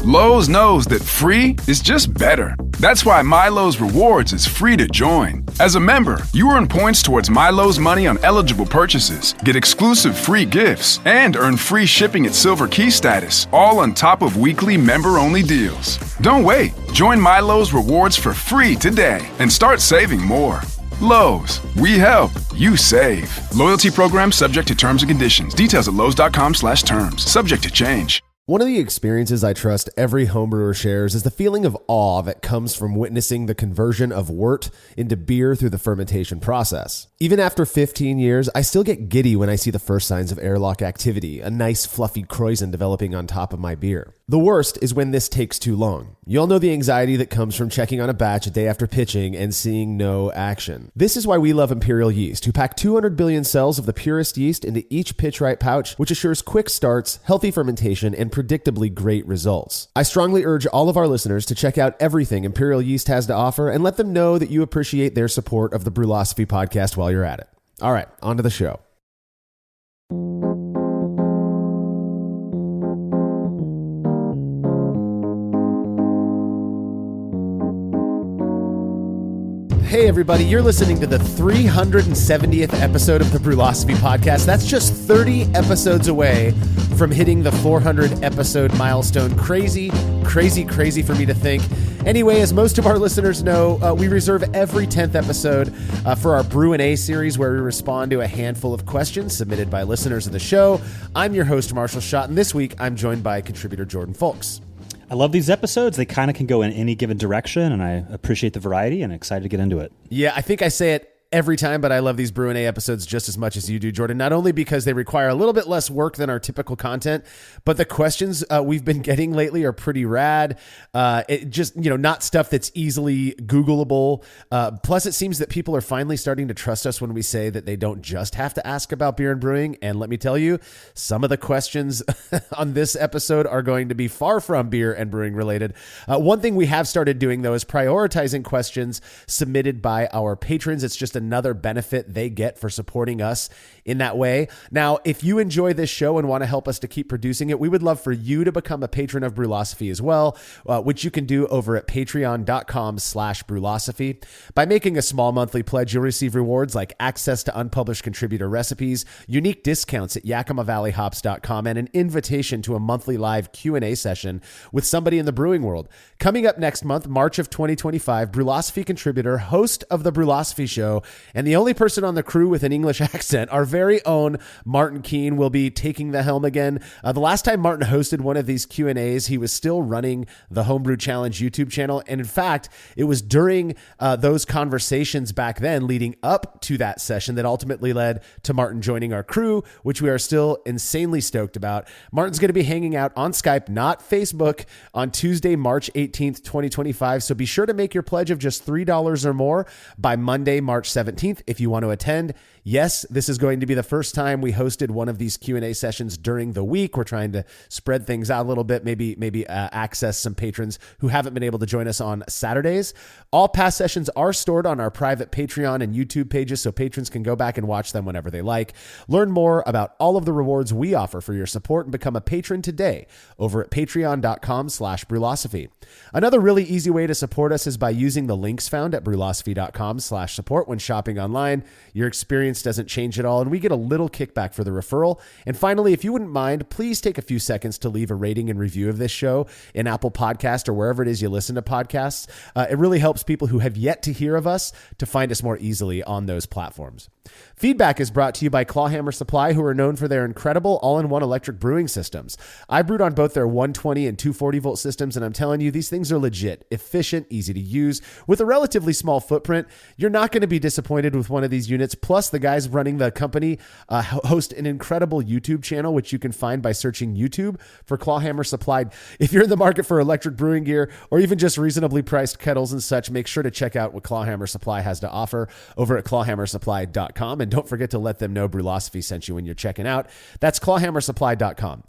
Lowe's knows that free is just better. That's why MyLowe's Rewards is free to join. As a member, you earn points towards MyLowe's money on eligible purchases, get exclusive free gifts, and earn free shipping at Silver Key status, all on top of weekly member-only deals. Don't wait. Join MyLowe's Rewards for free today and start saving more. Lowe's, we help, you save. Loyalty program subject to terms and conditions. Details at lowes.com/terms. Subject to change. One of the experiences I trust every homebrewer shares is the feeling of awe that comes from witnessing the conversion of wort into beer through the fermentation process. Even after 15 years, I still get giddy when I see the first signs of airlock activity, a nice fluffy krausen developing on top of my beer. The worst is when this takes too long. You all know the anxiety that comes from checking on a batch a day after pitching and seeing no action. This is why we love Imperial Yeast, who pack 200 billion cells of the purest yeast into each pitch-right pouch, which assures quick starts, healthy fermentation, and predictably great results. I strongly urge all of our listeners to check out everything Imperial Yeast has to offer and let them know that you appreciate their support of the Brülosophy podcast while you're at it. All right, on to the show. Hey everybody, you're listening to the 370th episode of the Brülosophy podcast. That's just 30 episodes away from hitting the 400 episode milestone. Crazy for me to think. Anyway, as most of our listeners know, we reserve every 10th episode for our Brü A series, where we respond to a handful of questions submitted by listeners of the show. I'm your host, Marshall Schott, and this week I'm joined by contributor Jordan Folks. I love these episodes. They kind of can go in any given direction, and I appreciate the variety and excited to get into it. Yeah, I think I say it every time, but I love these Brü A episodes just as much as you do, Jordan, not only because they require a little bit less work than our typical content, but the questions we've been getting lately are pretty rad. It just, not stuff that's easily Googleable. Plus, it seems that people are finally starting to trust us when we say that they don't just have to ask about beer and brewing. And let me tell you, some of the questions on this episode are going to be far from beer and brewing related. One thing we have started doing, though, is prioritizing questions submitted by our patrons. It's just another benefit they get for supporting us in that way. Now, if you enjoy this show and want to help us to keep producing it, we would love for you to become a patron of Brülosophy as well, which you can do over at patreon.com/Brülosophy. By making a small monthly pledge, you'll receive rewards like access to unpublished contributor recipes, unique discounts at YakimaValleyHops.com, and an invitation to a monthly live Q&A session with somebody in the brewing world. Coming up next month, March of 2025, Brülosophy contributor, host of the Brülosophy Show, and the only person on the crew with an English accent, our very own Martin Keene, will be taking the helm again. The last time Martin hosted one of these Q&As, he was still running the Homebrew Challenge YouTube channel. And in fact, it was during those conversations back then leading up to that session that ultimately led to Martin joining our crew, which we are still insanely stoked about. Martin's going to be hanging out on Skype, not Facebook, on Tuesday, March 18th, 2025. So be sure to make your pledge of just $3 or more by Monday, March 17th if you want to attend. Yes, this is going to be the first time we hosted one of these Q&A sessions during the week. We're trying to spread things out a little bit, maybe access some patrons who haven't been able to join us on Saturdays. All past sessions are stored on our private Patreon and YouTube pages, so patrons can go back and watch them whenever they like. Learn more about all of the rewards we offer for your support and become a patron today over at patreon.com/Brülosophy. Another really easy way to support us is by using the links found at brülosophy.com/support when shopping online. Your experience doesn't change at all, and we get a little kickback for the referral. And finally, if you wouldn't mind, please take a few seconds to leave a rating and review of this show in Apple Podcast or wherever it is you listen to podcasts. It really helps people who have yet to hear of us to find us more easily on those platforms. Feedback is brought to you by Clawhammer Supply, who are known for their incredible all-in-one electric brewing systems. I brewed on both their 120 and 240 volt systems, and I'm telling you, these things are legit, efficient, easy to use. With a relatively small footprint, you're not going to be disappointed with one of these units. Plus, the guys running the company host an incredible YouTube channel, which you can find by searching YouTube for Clawhammer Supply. If you're in the market for electric brewing gear or even just reasonably priced kettles and such, make sure to check out what Clawhammer Supply has to offer over at clawhammersupply.com. And don't forget to let them know Brülosophy sent you when you're checking out. That's clawhammersupply.com.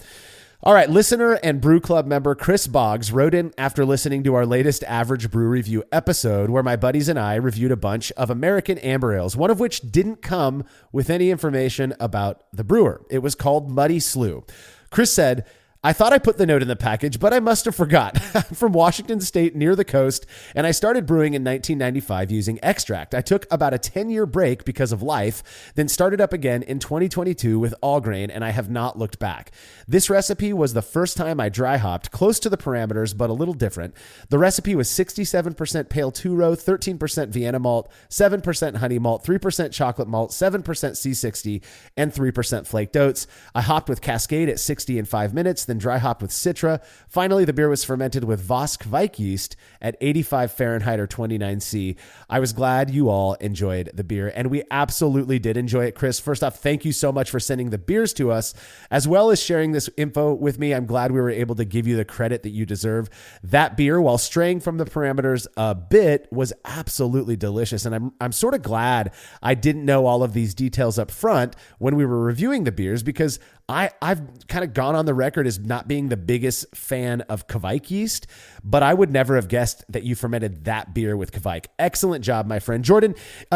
All right, listener and Brew Club member Chris Boggs wrote in after listening to our latest Average Brew Review episode, where my buddies and I reviewed a bunch of American amber ales, one of which didn't come with any information about the brewer. It was called Muddy Slough. Chris said, I thought I put the note in the package, but I must have forgot. I'm from Washington State near the coast, and I started brewing in 1995 using extract. I took about a 10-year break because of life, then started up again in 2022 with all grain, and I have not looked back. This recipe was the first time I dry hopped, close to the parameters, but a little different. The recipe was 67% pale two-row, 13% Vienna malt, 7% honey malt, 3% chocolate malt, 7% C60, and 3% flaked oats. I hopped with Cascade at 60 in 5 minutes, then dry hopped with Citra. Finally, the beer was fermented with Vosk Vike yeast at 85 Fahrenheit or 29C. I was glad you all enjoyed the beer, and we absolutely did enjoy it. Chris, first off, thank you so much for sending the beers to us, as well as sharing this info with me. I'm glad we were able to give you the credit that you deserve. That beer, while straying from the parameters a bit, was absolutely delicious, and I'm sort of glad I didn't know all of these details up front when we were reviewing the beers, because I've kind of gone on the record as not being the biggest fan of Kvike yeast, but I would never have guessed that you fermented that beer with Kvike. Excellent job, my friend. Jordan,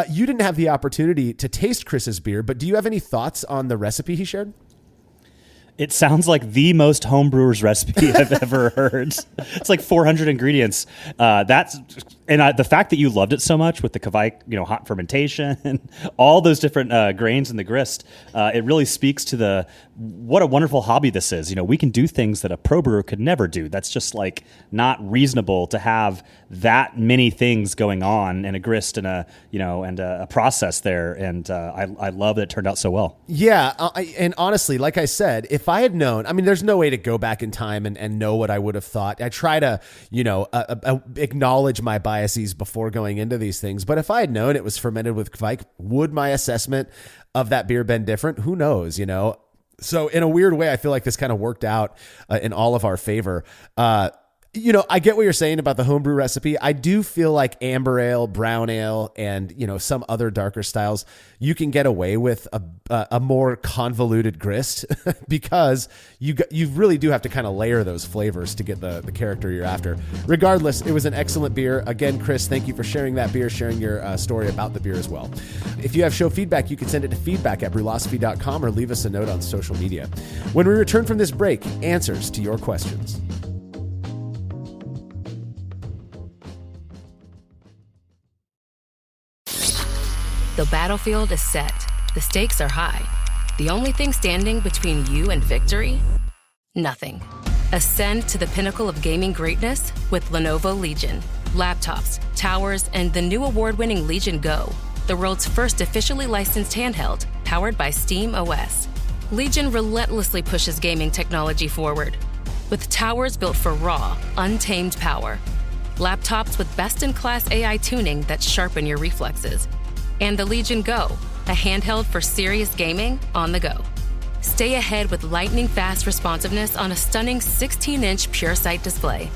you didn't have the opportunity to taste Chris's beer, but do you have any thoughts on the recipe he shared? It sounds like the most homebrewer's recipe I've ever heard. It's like 400 ingredients. The fact that you loved it so much with the Kvike, hot fermentation and all those different grains in the grist, it really speaks to what a wonderful hobby this is. We can do things that a pro brewer could never do. That's just like not reasonable to have that many things going on in a grist and a process there. And I love that it turned out so well. Yeah, and honestly, like I said, if I had known, there's no way to go back in time and know what I would have thought. I try to, acknowledge my biases before going into these things. But if I had known it was fermented with Kvike, would my assessment of that beer been different? Who knows, So in a weird way, I feel like this kind of worked out in all of our favor. I get what you're saying about the homebrew recipe. I do feel like amber ale, brown ale, and some other darker styles, you can get away with a more convoluted grist because you really do have to kind of layer those flavors to get the character you're after. Regardless, it was an excellent beer. Again, Chris, thank you for sharing that beer, sharing your story about the beer as well. If you have show feedback, you can send it to feedback@brulosophy.com or leave us a note on social media. When we return from this break, answers to your questions. The battlefield is set. The stakes are high. The only thing standing between you and victory? Nothing. Ascend to the pinnacle of gaming greatness with Lenovo Legion. Laptops, towers, and the new award-winning Legion Go, the world's first officially licensed handheld, powered by Steam OS. Legion relentlessly pushes gaming technology forward, with towers built for raw, untamed power. Laptops with best-in-class AI tuning that sharpen your reflexes. And the Legion Go, a handheld for serious gaming on the go. Stay ahead with lightning-fast responsiveness on a stunning 16-inch PureSight display.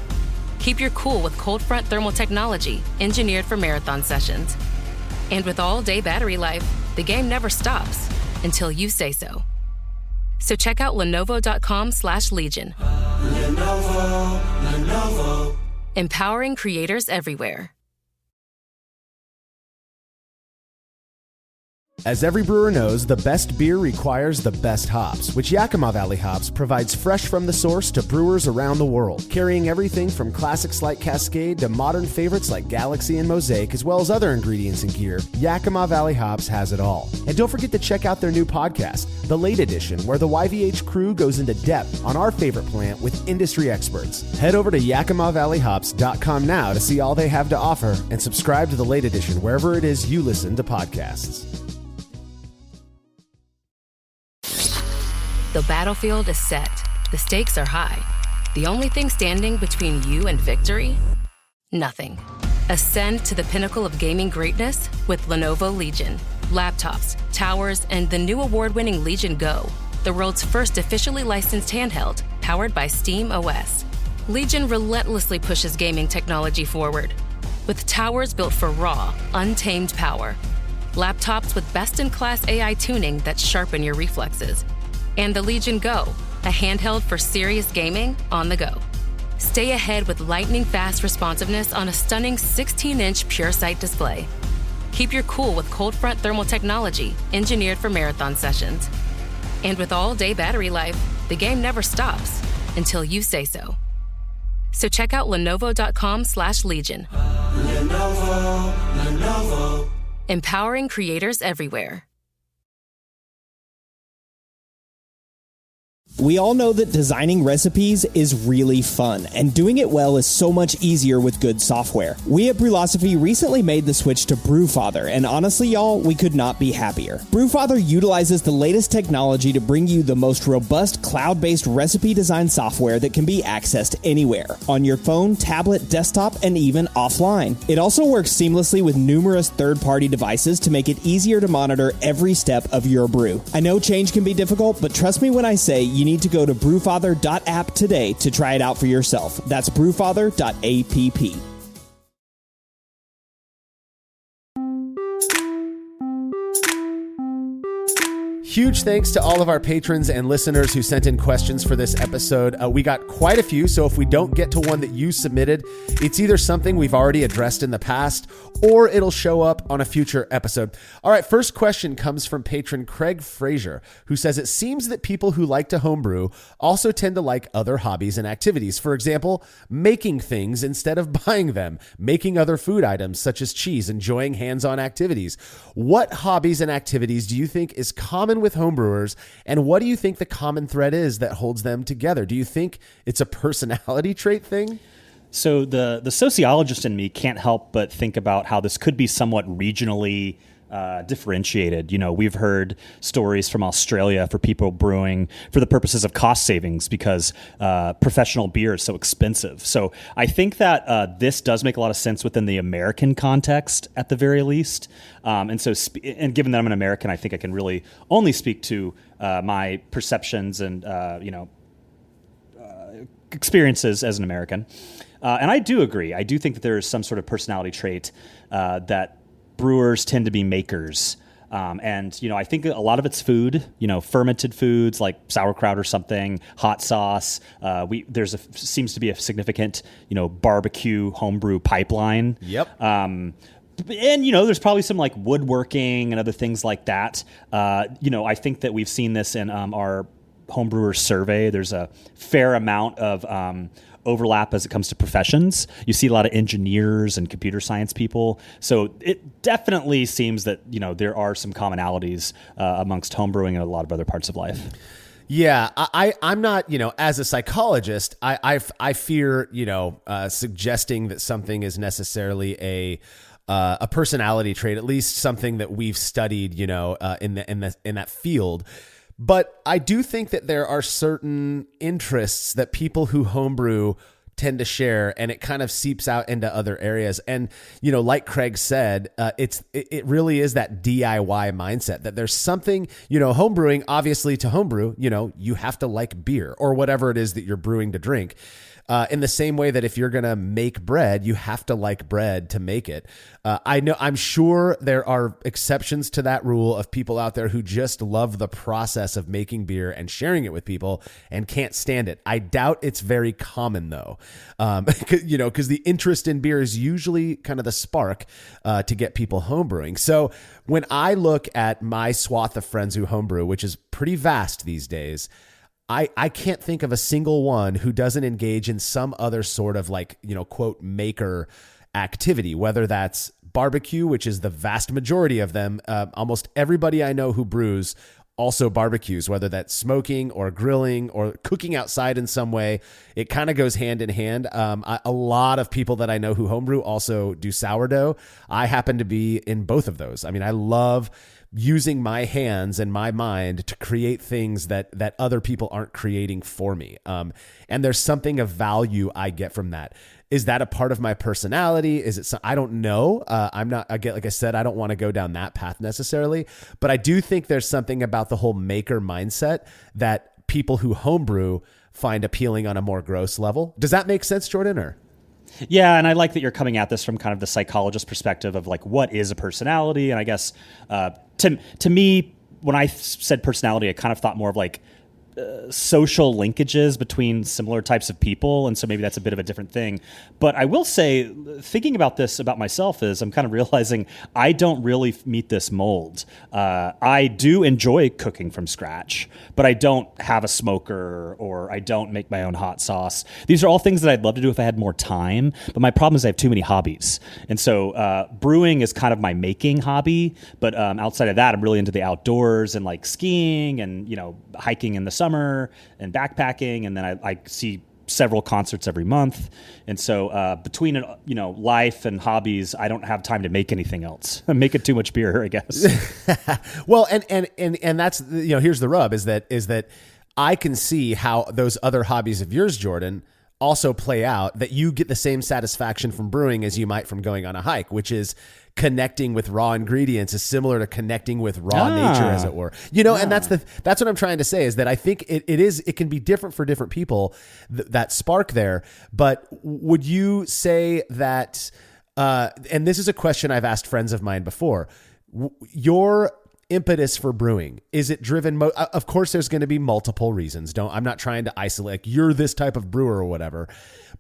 Keep your cool with cold front thermal technology engineered for marathon sessions. And with all-day battery life, the game never stops until you say so. So check out Lenovo.com/Legion. Lenovo. Empowering creators everywhere. As every brewer knows, the best beer requires the best hops, which Yakima Valley Hops provides fresh from the source to brewers around the world, carrying everything from classics like Cascade to modern favorites like Galaxy and Mosaic, as well as other ingredients and gear. Yakima Valley Hops has it all. And don't forget to check out their new podcast, The Late Edition, where the YVH crew goes into depth on our favorite plant with industry experts. Head over to YakimaValleyHops.com now to see all they have to offer and subscribe to The Late Edition wherever it is you listen to podcasts. The battlefield is set. The stakes are high. The only thing standing between you and victory? Nothing. Ascend to the pinnacle of gaming greatness with Lenovo Legion. Laptops, towers, and the new award-winning Legion Go, the world's first officially licensed handheld, powered by Steam OS. Legion relentlessly pushes gaming technology forward, with towers built for raw, untamed power. Laptops with best-in-class AI tuning that sharpen your reflexes. And the Legion Go, a handheld for serious gaming on the go. Stay ahead with lightning-fast responsiveness on a stunning 16-inch PureSight display. Keep your cool with cold front thermal technology engineered for marathon sessions. And with all-day battery life, the game never stops until you say so. So check out Lenovo.com/Legion. Lenovo. Empowering creators everywhere. We all know that designing recipes is really fun, and doing it well is so much easier with good software. We at Brülosophy recently made the switch to Brewfather, and honestly, y'all, we could not be happier. Brewfather utilizes the latest technology to bring you the most robust cloud-based recipe design software that can be accessed anywhere, on your phone, tablet, desktop, and even offline. It also works seamlessly with numerous third-party devices to make it easier to monitor every step of your brew. I know change can be difficult, but trust me when I say you need to go to brewfather.app today to try it out for yourself. That's brewfather.app. Huge thanks to all of our patrons and listeners who sent in questions for this episode. We got quite a few, so if we don't get to one that you submitted, it's either something we've already addressed in the past or it'll show up on a future episode. All right, first question comes from patron Craig Frazier, who says it seems that people who like to homebrew also tend to like other hobbies and activities. For example, making things instead of buying them, making other food items such as cheese, enjoying hands-on activities. What hobbies and activities do you think is common with homebrewers, and what do you think the common thread is that holds them together? Do you think it's a personality trait thing? So the sociologist in me can't help but think about how this could be somewhat regionally differentiated. You know, we've heard stories from Australia for people brewing for the purposes of cost savings because professional beer is so expensive. So I think that this does make a lot of sense within the American context at the very least. And given that I'm an American, I think I can really only speak to my perceptions and, experiences as an American. And I do agree. I do think that there is some sort of personality trait that brewers tend to be makers. And, I think a lot of it's food, fermented foods like sauerkraut or something, hot sauce. Seems to be a significant, barbecue homebrew pipeline. Yep. And, there's probably some like woodworking and other things like that. I think that we've seen this in our homebrewer survey. There's a fair amount of overlap as it comes to professions. You see a lot of engineers and computer science people. So it definitely seems that, there are some commonalities amongst homebrewing and a lot of other parts of life. Yeah, I'm not, as a psychologist, I fear, suggesting that something is necessarily a personality trait, at least something that we've studied, in that field. But I do think that there are certain interests that people who homebrew tend to share, and it kind of seeps out into other areas. And, like Craig said, it really is that DIY mindset that there's something, homebrewing, obviously to homebrew, you have to like beer or whatever it is that you're brewing to drink. In the same way that if you're going to make bread, you have to like bread to make it. I'm sure there are exceptions to that rule of people out there who just love the process of making beer and sharing it with people and can't stand it. I doubt it's very common though. Because the interest in beer is usually kind of the spark to get people homebrewing. So when I look at my swath of friends who homebrew, which is pretty vast these days, I can't think of a single one who doesn't engage in some other sort of quote, maker activity, whether that's barbecue, which is the vast majority of them. Almost everybody I know who brews also barbecues, whether that's smoking or grilling or cooking outside in some way. It kind of goes hand in hand. A lot of people that I know who homebrew also do sourdough. I happen to be in both of those. I mean, I love using my hands and my mind to create things that other people aren't creating for me. And there's something of value I get from that. Is that a part of my personality? Is it? I don't know. I'm not, again, like I said, I don't want to go down that path necessarily, but I do think there's something about the whole maker mindset that people who homebrew find appealing on a more gross level. Does that make sense, Jordan? Or? Yeah, and I like that you're coming at this from kind of the psychologist perspective of like, what is a personality? And I guess to me, when I said personality, I kind of thought more of like social linkages between similar types of people, and so maybe that's a bit of a different thing. But I will say, thinking about this about myself, is I'm kind of realizing I don't really meet this mold. I do enjoy cooking from scratch, but I don't have a smoker, or I don't make my own hot sauce. These are all things that I'd love to do if I had more time, but my problem is I have too many hobbies. And so brewing is kind of my making hobby, but outside of that, I'm really into the outdoors and like skiing and, hiking in the summer and backpacking. And then I see several concerts every month. And so between, life and hobbies, I don't have time to make anything else. I'm making too much beer, I guess. Well, and that's, here's the rub is that I can see how those other hobbies of yours, Jordan, also play out, that you get the same satisfaction from brewing as you might from going on a hike, which is connecting with raw ingredients is similar to connecting with raw nature, as it were. And that's what I'm trying to say, is that I think it can be different for different people, that spark there. But would you say that, and this is a question I've asked friends of mine before, your impetus for brewing, is it driven of course there's going to be multiple reasons. I'm not trying to isolate like you're this type of brewer or whatever,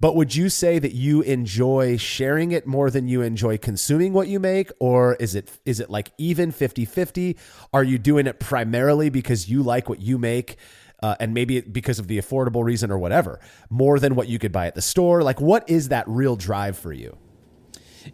but would you say that you enjoy sharing it more than you enjoy consuming what you make? Or is it like even 50-50? Are you doing it primarily because you like what you make, and maybe because of the affordable reason or whatever, more than what you could buy at the store? Like, what is that real drive for you?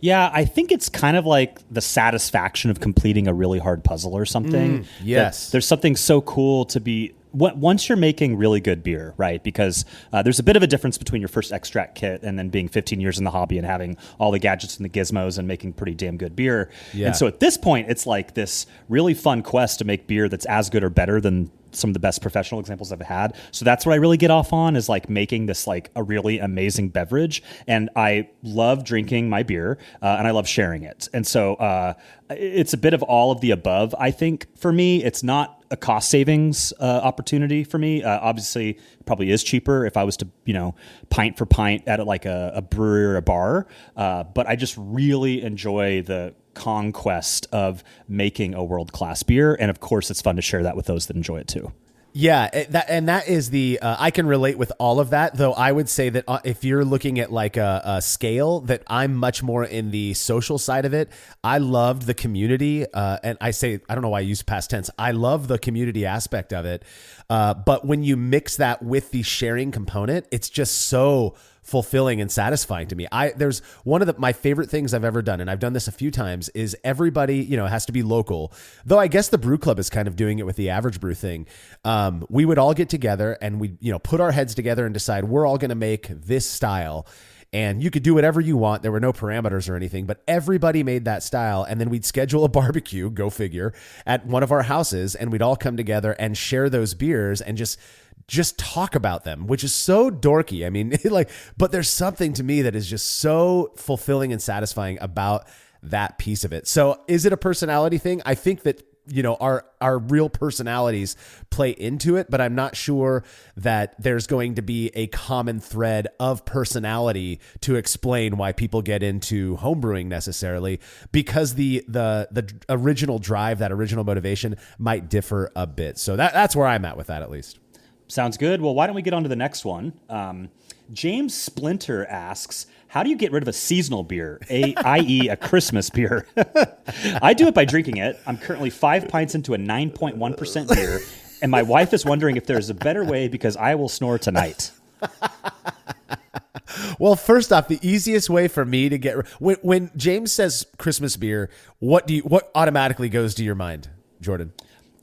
Yeah, I think it's kind of like the satisfaction of completing a really hard puzzle or something. Yes. There's something so cool to be, once you're making really good beer, right? Because there's a bit of a difference between your first extract kit and then being 15 years in the hobby and having all the gadgets and the gizmos and making pretty damn good beer. Yeah. And so at this point, it's like this really fun quest to make beer that's as good or better than some of the best professional examples I've had. So that's what I really get off on, is like making this like a really amazing beverage. And I love drinking my beer and I love sharing it. And so it's a bit of all of the above. I think for me, it's not a cost savings opportunity for me. Obviously, it probably is cheaper if I was to, pint for pint at like a brewery or a bar. But I just really enjoy the conquest of making a world-class beer. And of course, it's fun to share that with those that enjoy it too. Yeah, that is the I can relate with all of that, though I would say that if you're looking at like a scale, that I'm much more in the social side of it. I loved the community, and I don't know why I use past tense. I love the community aspect of it, but when you mix that with the sharing component, it's just so fulfilling and satisfying to me. There's one of my favorite things I've ever done, and I've done this a few times, is everybody, has to be local. Though I guess the Brew Club is kind of doing it with the Average Brew thing. We would all get together and we, put our heads together and decide we're all going to make this style. And you could do whatever you want. There were no parameters or anything, but everybody made that style. And then we'd schedule a barbecue, go figure, at one of our houses, and we'd all come together and share those beers and just talk about them, which is so dorky. I mean, but there's something to me that is just so fulfilling and satisfying about that piece of it. So is it a personality thing? I think that, our real personalities play into it, but I'm not sure that there's going to be a common thread of personality to explain why people get into homebrewing necessarily, because the original drive, that original motivation might differ a bit. So that's where I'm at with that, at least. Sounds good. Well, why don't we get on to the next one? James Splinter asks, how do you get rid of a seasonal beer, i.e. a Christmas beer? I do it by drinking it. I'm currently 5 pints into a 9.1% beer, and my wife is wondering if there's a better way because I will snore tonight. Well, first off, the easiest way for me to get when James says Christmas beer, what automatically goes to your mind, Jordan?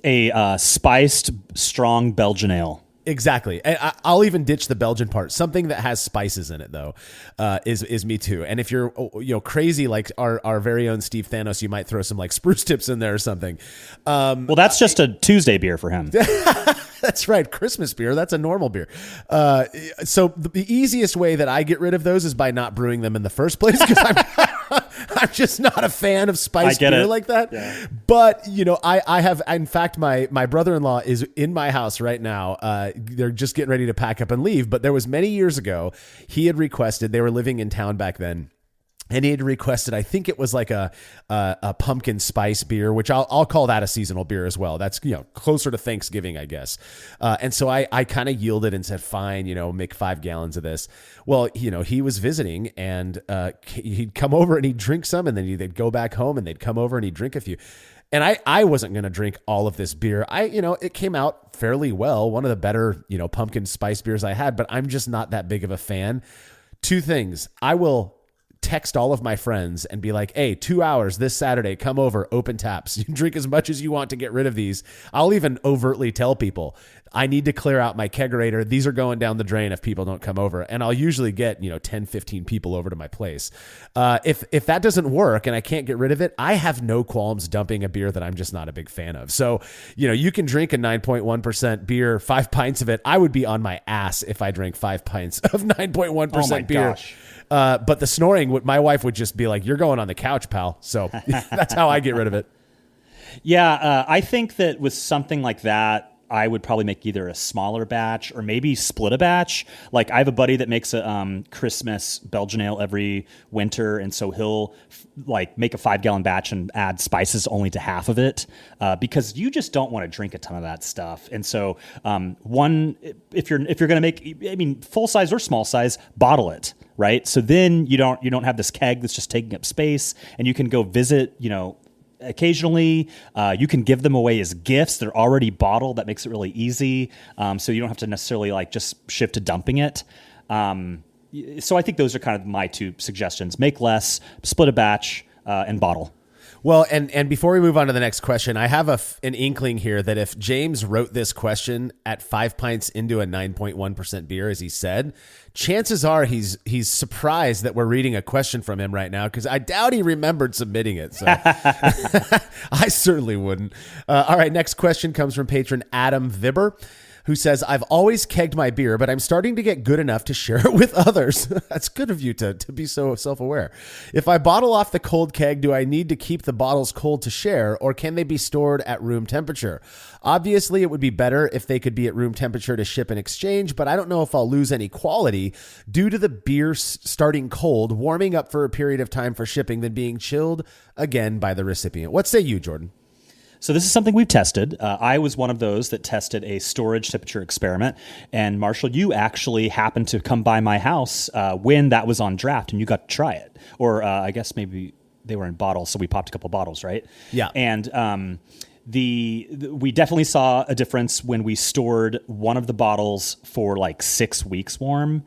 A spiced, strong Belgian ale. Exactly. I'll even ditch the Belgian part. Something that has spices in it, though, is me too. And if you're crazy like our very own Steve Thanos, you might throw some like spruce tips in there or something. Well, that's just a Tuesday beer for him. That's right. Christmas beer. That's a normal beer. So the easiest way that I get rid of those is by not brewing them in the first place, because I'm just not a fan of spiced beer like that. Yeah. But, I have, in fact, my brother-in-law is in my house right now. They're just getting ready to pack up and leave. But there was many years ago, he had requested, they were living in town back then, And he had requested, I think it was like a pumpkin spice beer, which I'll call that a seasonal beer as well. That's, closer to Thanksgiving, I guess. And so I kind of yielded and said, fine, make 5 gallons of this. Well, he was visiting, and he'd come over and he'd drink some, and then they'd go back home and they'd come over and he'd drink a few. And I wasn't going to drink all of this beer. It came out fairly well. One of the better, pumpkin spice beers I had, but I'm just not that big of a fan. 2 things. I will text all of my friends and be like, hey, 2 hours this Saturday, come over, open taps. You can drink as much as you want to get rid of these. I'll even overtly tell people, I need to clear out my kegerator. These are going down the drain if people don't come over. And I'll usually get, 10, 15 people over to my place. If that doesn't work and I can't get rid of it, I have no qualms dumping a beer that I'm just not a big fan of. So, you can drink a 9.1% beer, 5 pints of it. I would be on my ass if I drank 5 pints of 9.1% beer. Gosh. But the snoring, my wife would just be like, you're going on the couch, pal. So that's how I get rid of it. Yeah, I think that with something like that, I would probably make either a smaller batch or maybe split a batch. Like I have a buddy that makes a Christmas Belgian ale every winter, and so he'll make a 5-gallon batch and add spices only to half of it because you just don't want to drink a ton of that stuff. And so if you're going to make, full size or small size, bottle it. Right. So then you don't have this keg that's just taking up space, and you can go visit, occasionally. You can give them away as gifts. They're already bottled. That makes it really easy. So you don't have to necessarily just shift to dumping it. So I think those are kind of my 2 suggestions. Make less, split a batch, and bottle. Well, and before we move on to the next question, I have an inkling here that if James wrote this question at 5 pints into a 9.1% beer, as he said, chances are he's surprised that we're reading a question from him right now, because I doubt he remembered submitting it. So I certainly wouldn't. All right, next question comes from patron Adam Vibber, who says, I've always kegged my beer, but I'm starting to get good enough to share it with others. That's good of you to be so self-aware. If I bottle off the cold keg, do I need to keep the bottles cold to share, or can they be stored at room temperature? Obviously, it would be better if they could be at room temperature to ship and exchange, but I don't know if I'll lose any quality due to the beer starting cold, warming up for a period of time for shipping, then being chilled again by the recipient. What say you, Jordan? So this is something we've tested. I was one of those that tested a storage temperature experiment. And Marshall, you actually happened to come by my house when that was on draft, and you got to try it. Or I guess maybe they were in bottles, so we popped a couple bottles, right? Yeah. And we definitely saw a difference when we stored one of the bottles for 6 weeks warm.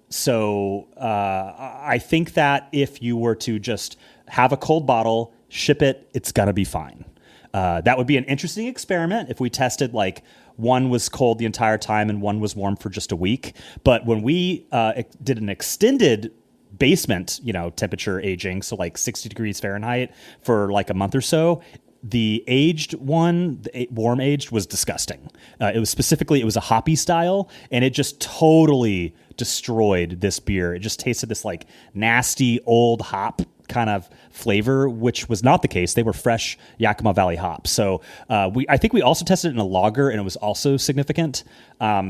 So I think that if you were to just have a cold bottle, ship it, it's going to be fine. That would be an interesting experiment if we tested one was cold the entire time and one was warm for just a week. But when we did an extended basement, temperature aging, so 60 degrees Fahrenheit for a month or so, the aged one, the warm aged, was disgusting. It was a hoppy style, and it just totally destroyed this beer. It just tasted this nasty old hop kind of flavor, which was not the case. They were fresh Yakima Valley hops. So I think we also tested it in a lager, and it was also significant.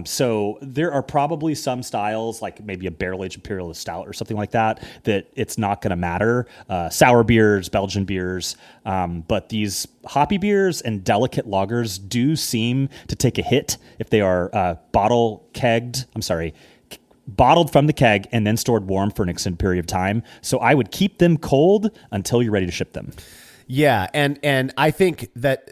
So there are probably some styles, like maybe a barrel-aged Imperial Stout or something like that it's not going to matter. Sour beers, Belgian beers, but these hoppy beers and delicate lagers do seem to take a hit if they are bottled from the keg and then stored warm for an extended period of time. So I would keep them cold until you're ready to ship them. Yeah, and I think that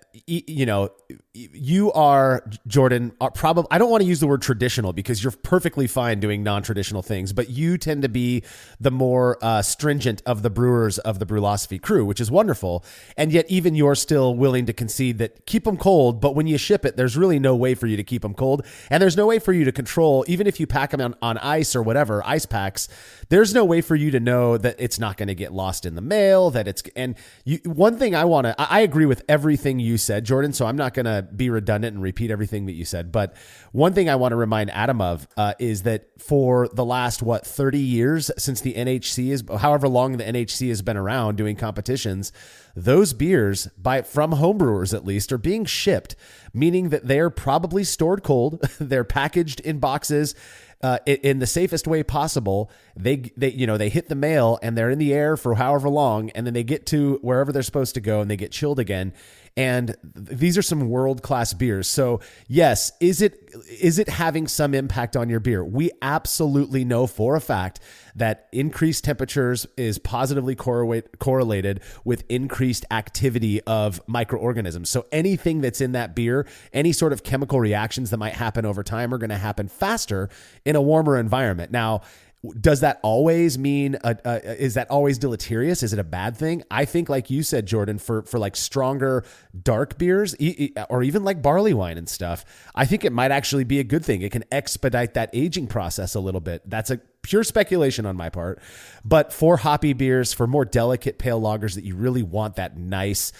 you are, Jordan, are probably, I don't want to use the word traditional because you're perfectly fine doing non-traditional things, but you tend to be the more stringent of the brewers of the Brülosophy crew, which is wonderful. And yet even you're still willing to concede that keep them cold, but when you ship it, there's really no way for you to keep them cold. And there's no way for you to control, even if you pack them on ice or whatever, ice packs, there's no way for you to know that it's not going to get lost in the mail, one thing I agree with everything you said, Jordan, so I'm not going to be redundant and repeat everything that you said. But one thing I want to remind Adam of is that for the last, 30 years since the NHC however long the NHC has been around doing competitions, those beers from homebrewers at least are being shipped, meaning that they're probably stored cold. They're packaged in boxes. in the safest way possible. They hit the mail and they're in the air for however long, and then they get to wherever they're supposed to go and they get chilled again. And these are some world-class beers. So yes, is it having some impact on your beer? We absolutely know for a fact that increased temperatures is positively correlated with increased activity of microorganisms. So anything that's in that beer, any sort of chemical reactions that might happen over time are going to happen faster in a warmer environment. Now, does that always mean, is that always deleterious? Is it a bad thing? I think, like you said, Jordan, for like stronger dark beers or even like barley wine and stuff, I think it might actually be a good thing. It can expedite that aging process a little bit. That's a pure speculation on my part. But for hoppy beers, for more delicate pale lagers that you really want that nice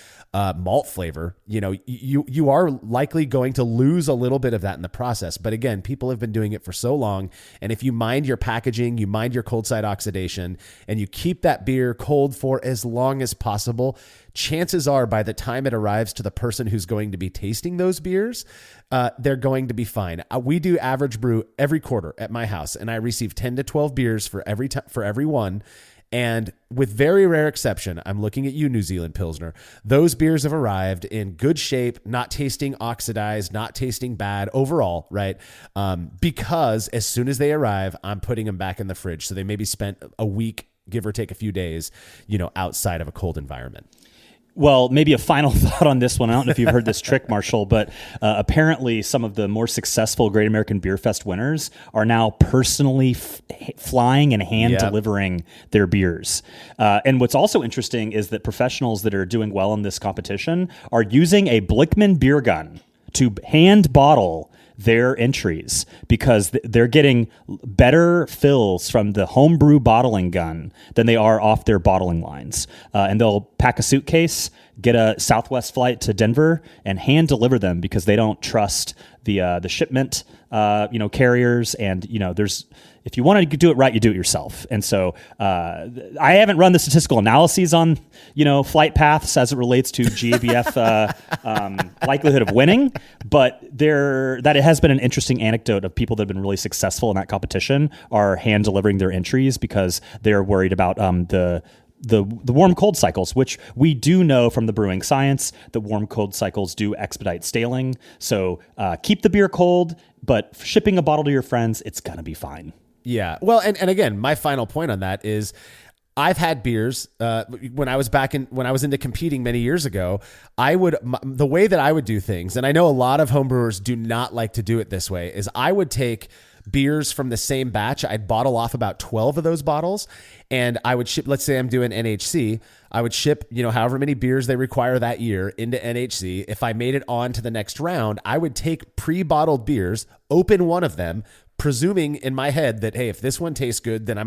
malt flavor, you are likely going to lose a little bit of that in the process. But again, people have been doing it for so long. And if you mind your packaging, you mind your cold side oxidation, and you keep that beer cold for as long as possible, chances are by the time it arrives to the person who's going to be tasting those beers, they're going to be fine. We do average brew every quarter at my house, and I receive 10 to 12 beers for every one. And with very rare exception, I'm looking at you, New Zealand Pilsner, those beers have arrived in good shape, not tasting oxidized, not tasting bad overall, right? Because as soon as they arrive, I'm putting them back in the fridge. So they maybe spent a week, give or take a few days, outside of a cold environment. Well, maybe a final thought on this one. I don't know if you've heard this trick, Marshall, but apparently some of the more successful Great American Beer Fest winners are now personally flying and hand delivering their beers. And what's also interesting is that professionals that are doing well in this competition are using a Blickman beer gun to hand bottle their entries because they're getting better fills from the homebrew bottling gun than they are off their bottling lines. And they'll pack a suitcase, get a Southwest flight to Denver, and hand deliver them because they don't trust the shipment carriers. And there's, if you want to do it right, you do it yourself. And so I haven't run the statistical analyses on flight paths as it relates to GABF likelihood of winning, but that it has been an interesting anecdote of people that have been really successful in that competition are hand delivering their entries because they're worried about the warm cold cycles, which we do know from the brewing science that warm cold cycles do expedite staling. So keep the beer cold, but shipping a bottle to your friends, it's going to be fine. Yeah. Well, and again, my final point on that is I've had beers when I was into competing many years ago. The way that I would do things, and I know a lot of homebrewers do not like to do it this way, is I would take beers from the same batch. I'd bottle off about 12 of those bottles, and I would ship, let's say I'm doing NHC, I would ship, however many beers they require that year into NHC. If I made it on to the next round, I would take pre-bottled beers, open one of them, presuming in my head that, hey, if this one tastes good, then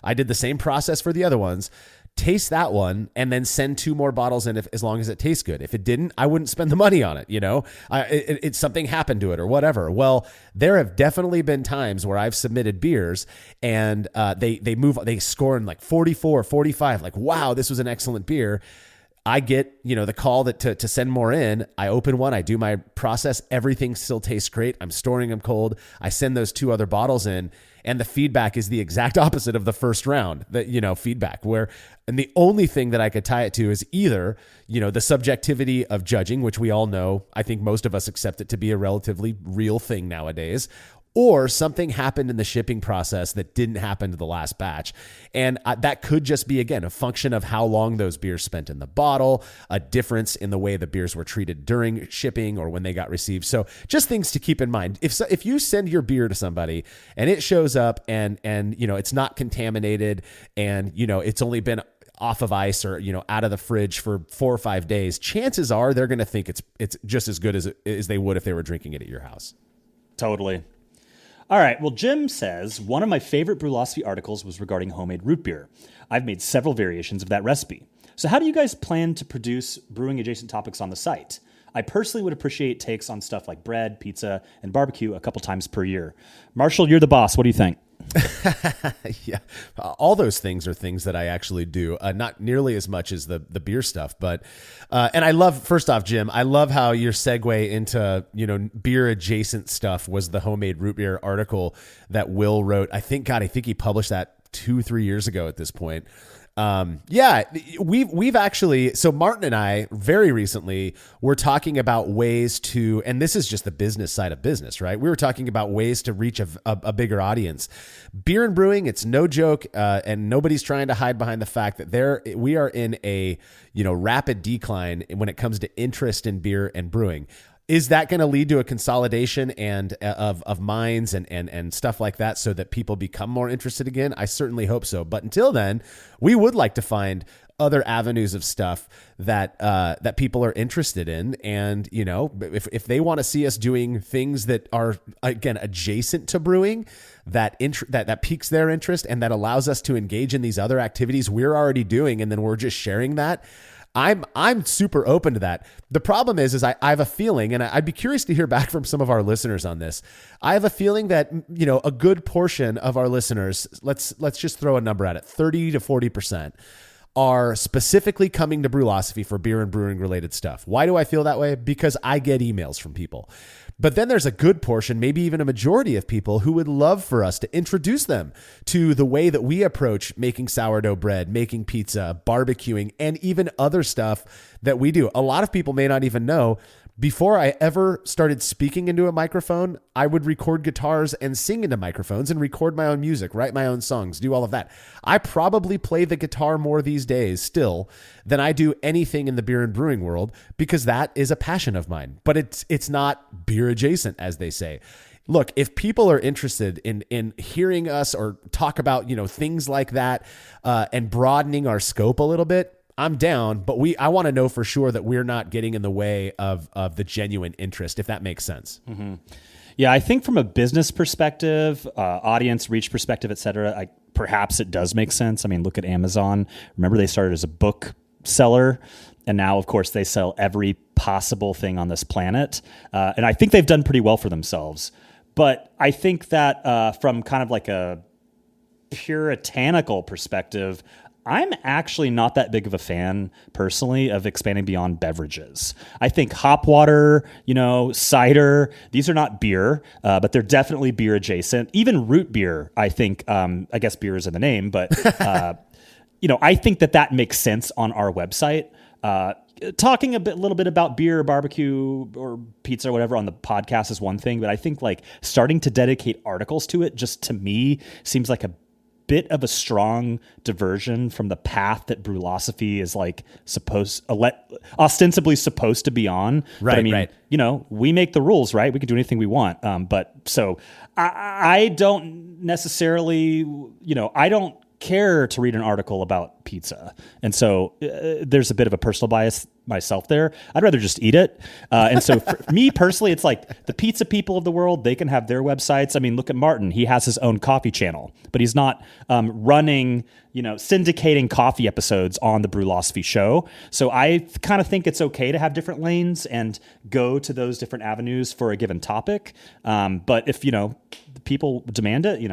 I did the same process for the other ones, taste that one, and then send 2 more bottles in as long as it tastes good. If it didn't, I wouldn't spend the money on it. It's something happened to it or whatever. Well, there have definitely been times where I've submitted beers and they score in like 44, 45, like, wow, this was an excellent beer. I get, the call to send more in. I open one, I do my process. Everything still tastes great. I'm storing them cold. I send those 2 other bottles in, and the feedback is the exact opposite of the first round. Feedback and the only thing that I could tie it to is either, the subjectivity of judging, which we all know, I think most of us accept it to be a relatively real thing nowadays, or something happened in the shipping process that didn't happen to the last batch. And that could just be, again, a function of how long those beers spent in the bottle, a difference in the way the beers were treated during shipping or when they got received. So just things to keep in mind. If you send your beer to somebody and it shows up and it's not contaminated and, it's only been off of ice or, out of the fridge for 4 or 5 days, chances are they're going to think it's just as good as they would if they were drinking it at your house. Totally. All right. Well, Jim says, one of my favorite Brewlosophy articles was regarding homemade root beer. I've made several variations of that recipe. So how do you guys plan to produce brewing adjacent topics on the site? I personally would appreciate takes on stuff like bread, pizza, and barbecue a couple times per year. Marshall, you're the boss. What do you think? Yeah, all those things are things that I actually do. Not nearly as much as the beer stuff, but and I love. First off, Jim, I love how your segue into beer adjacent stuff was the homemade root beer article that Will wrote. I think he published that 2-3 years ago at this point. Yeah, we've actually, so Martin and I very recently were talking about ways to, and this is just the business side of business, right? We were talking about ways to reach a bigger audience. Beer and brewing, it's no joke. And nobody's trying to hide behind the fact that we are in a, rapid decline when it comes to interest in beer and brewing. Is that going to lead to a consolidation and of minds and stuff like that so that people become more interested again? I certainly hope so. But until then, we would like to find other avenues of stuff that people are interested in. And, if they want to see us doing things that are, again, adjacent to brewing, that piques their interest and that allows us to engage in these other activities we're already doing, and then we're just sharing that, I'm super open to that. The problem is I have a feeling, and I'd be curious to hear back from some of our listeners on this. I have a feeling that, a good portion of our listeners, let's just throw a number at it, 30 to 40%, are specifically coming to Brewlosophy for beer and brewing related stuff. Why do I feel that way? Because I get emails from people. But then there's a good portion, maybe even a majority of people who would love for us to introduce them to the way that we approach making sourdough bread, making pizza, barbecuing, and even other stuff that we do. A lot of people may not even know. Before I ever started speaking into a microphone, I would record guitars and sing into microphones and record my own music, write my own songs, do all of that. I probably play the guitar more these days still than I do anything in the beer and brewing world because that is a passion of mine. But it's not beer adjacent, as they say. Look, if people are interested in hearing us or talk about, things like that and broadening our scope a little bit, I'm down, but I want to know for sure that we're not getting in the way of the genuine interest, if that makes sense. Mm-hmm. Yeah, I think from a business perspective, audience reach perspective, et cetera, perhaps it does make sense. I mean, look at Amazon. Remember, they started as a book seller, and now, of course, they sell every possible thing on this planet. And I think they've done pretty well for themselves. But I think that from kind of like a puritanical perspective, I'm actually not that big of a fan, personally, of expanding beyond beverages. I think hop water, cider, these are not beer, but they're definitely beer adjacent. Even root beer, I think, I guess beer is in the name, but, I think that makes sense on our website. Talking a little bit about beer, barbecue, or pizza or whatever on the podcast is one thing, but I think starting to dedicate articles to it, just to me, seems like a bit of a strong diversion from the path that Brewlosophy is ostensibly supposed to be on. Right, but I mean, right. We make the rules, right? We can do anything we want. But so I don't necessarily, I don't care to read an article about pizza. And so there's a bit of a personal bias myself there. I'd rather just eat it. And so for me personally, it's like the pizza people of the world, they can have their websites. I mean, look at Martin. He has his own coffee channel, but he's not running, syndicating coffee episodes on the Brewlosophy show. So I kind of think it's okay to have different lanes and go to those different avenues for a given topic. But if, people demand it,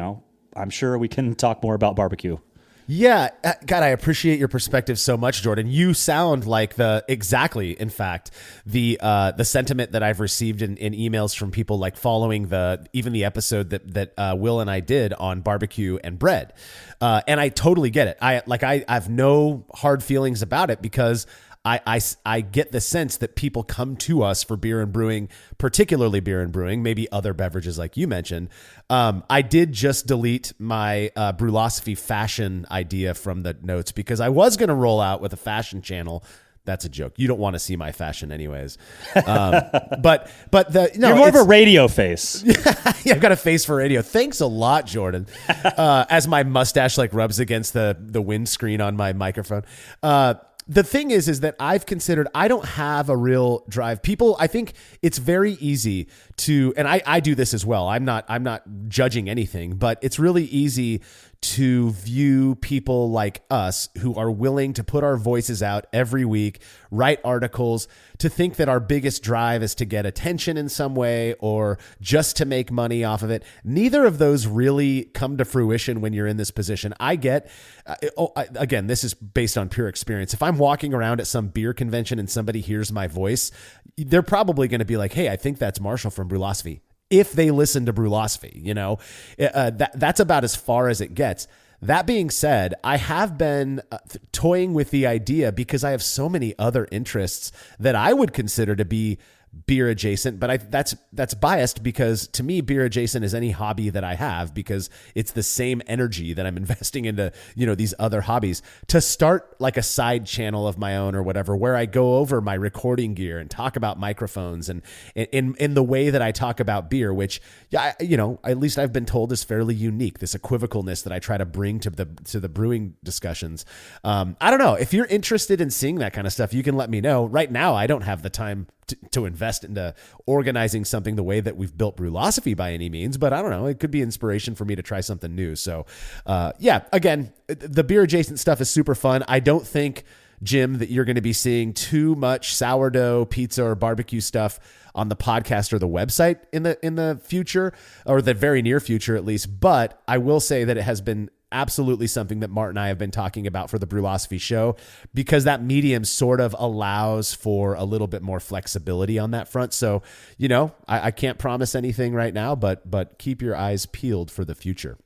I'm sure we can talk more about barbecue. Yeah, God, I appreciate your perspective so much, Jordan. You sound like in fact, the sentiment that I've received in emails from people following even the episode that Will and I did on barbecue and bread. And I totally get it. I have no hard feelings about it because I get the sense that people come to us for beer and brewing, particularly beer and brewing, maybe other beverages like you mentioned. I did just delete my Brewlosophy fashion idea from the notes because I was going to roll out with a fashion channel. That's a joke. You don't want to see my fashion anyways. But you're more of a radio face. Yeah, I've got a face for radio. Thanks a lot, Jordan. As my mustache rubs against the windscreen on my microphone. The thing is that I've considered, I don't have a real drive. People, I think it's very easy to, and I do this as well. I'm not judging anything, but it's really easy to view people like us who are willing to put our voices out every week, write articles, to think that our biggest drive is to get attention in some way or just to make money off of it. Neither of those really come to fruition when you're in this position. I get, again, this is based on pure experience. If I'm walking around at some beer convention and somebody hears my voice, they're probably going to be like, hey, I think that's Marshall from Brülosophy. If they listen to Brülosophy, that's about as far as it gets. That being said, I have been toying with the idea because I have so many other interests that I would consider to be beer adjacent, but that's biased because to me, beer adjacent is any hobby that I have because it's the same energy that I'm investing into, these other hobbies, to start like a side channel of my own or whatever, where I go over my recording gear and talk about microphones and in the way that I talk about beer, which, at least I've been told is fairly unique, this equivocalness that I try to bring to the brewing discussions. I don't know if you're interested in seeing that kind of stuff, you can let me know. Right now, I don't have the time to invest into organizing something the way that we've built Brülosophy by any means, but I don't know, it could be inspiration for me to try something new. So again, the beer adjacent stuff is super fun. I don't think, Jim, that you're going to be seeing too much sourdough pizza or barbecue stuff on the podcast or the website in the future, or the very near future at least. But I will say that it has been absolutely something that Mark and I have been talking about for the Brülosophy show, because that medium sort of allows for a little bit more flexibility on that front. So, I can't promise anything right now, but keep your eyes peeled for the future.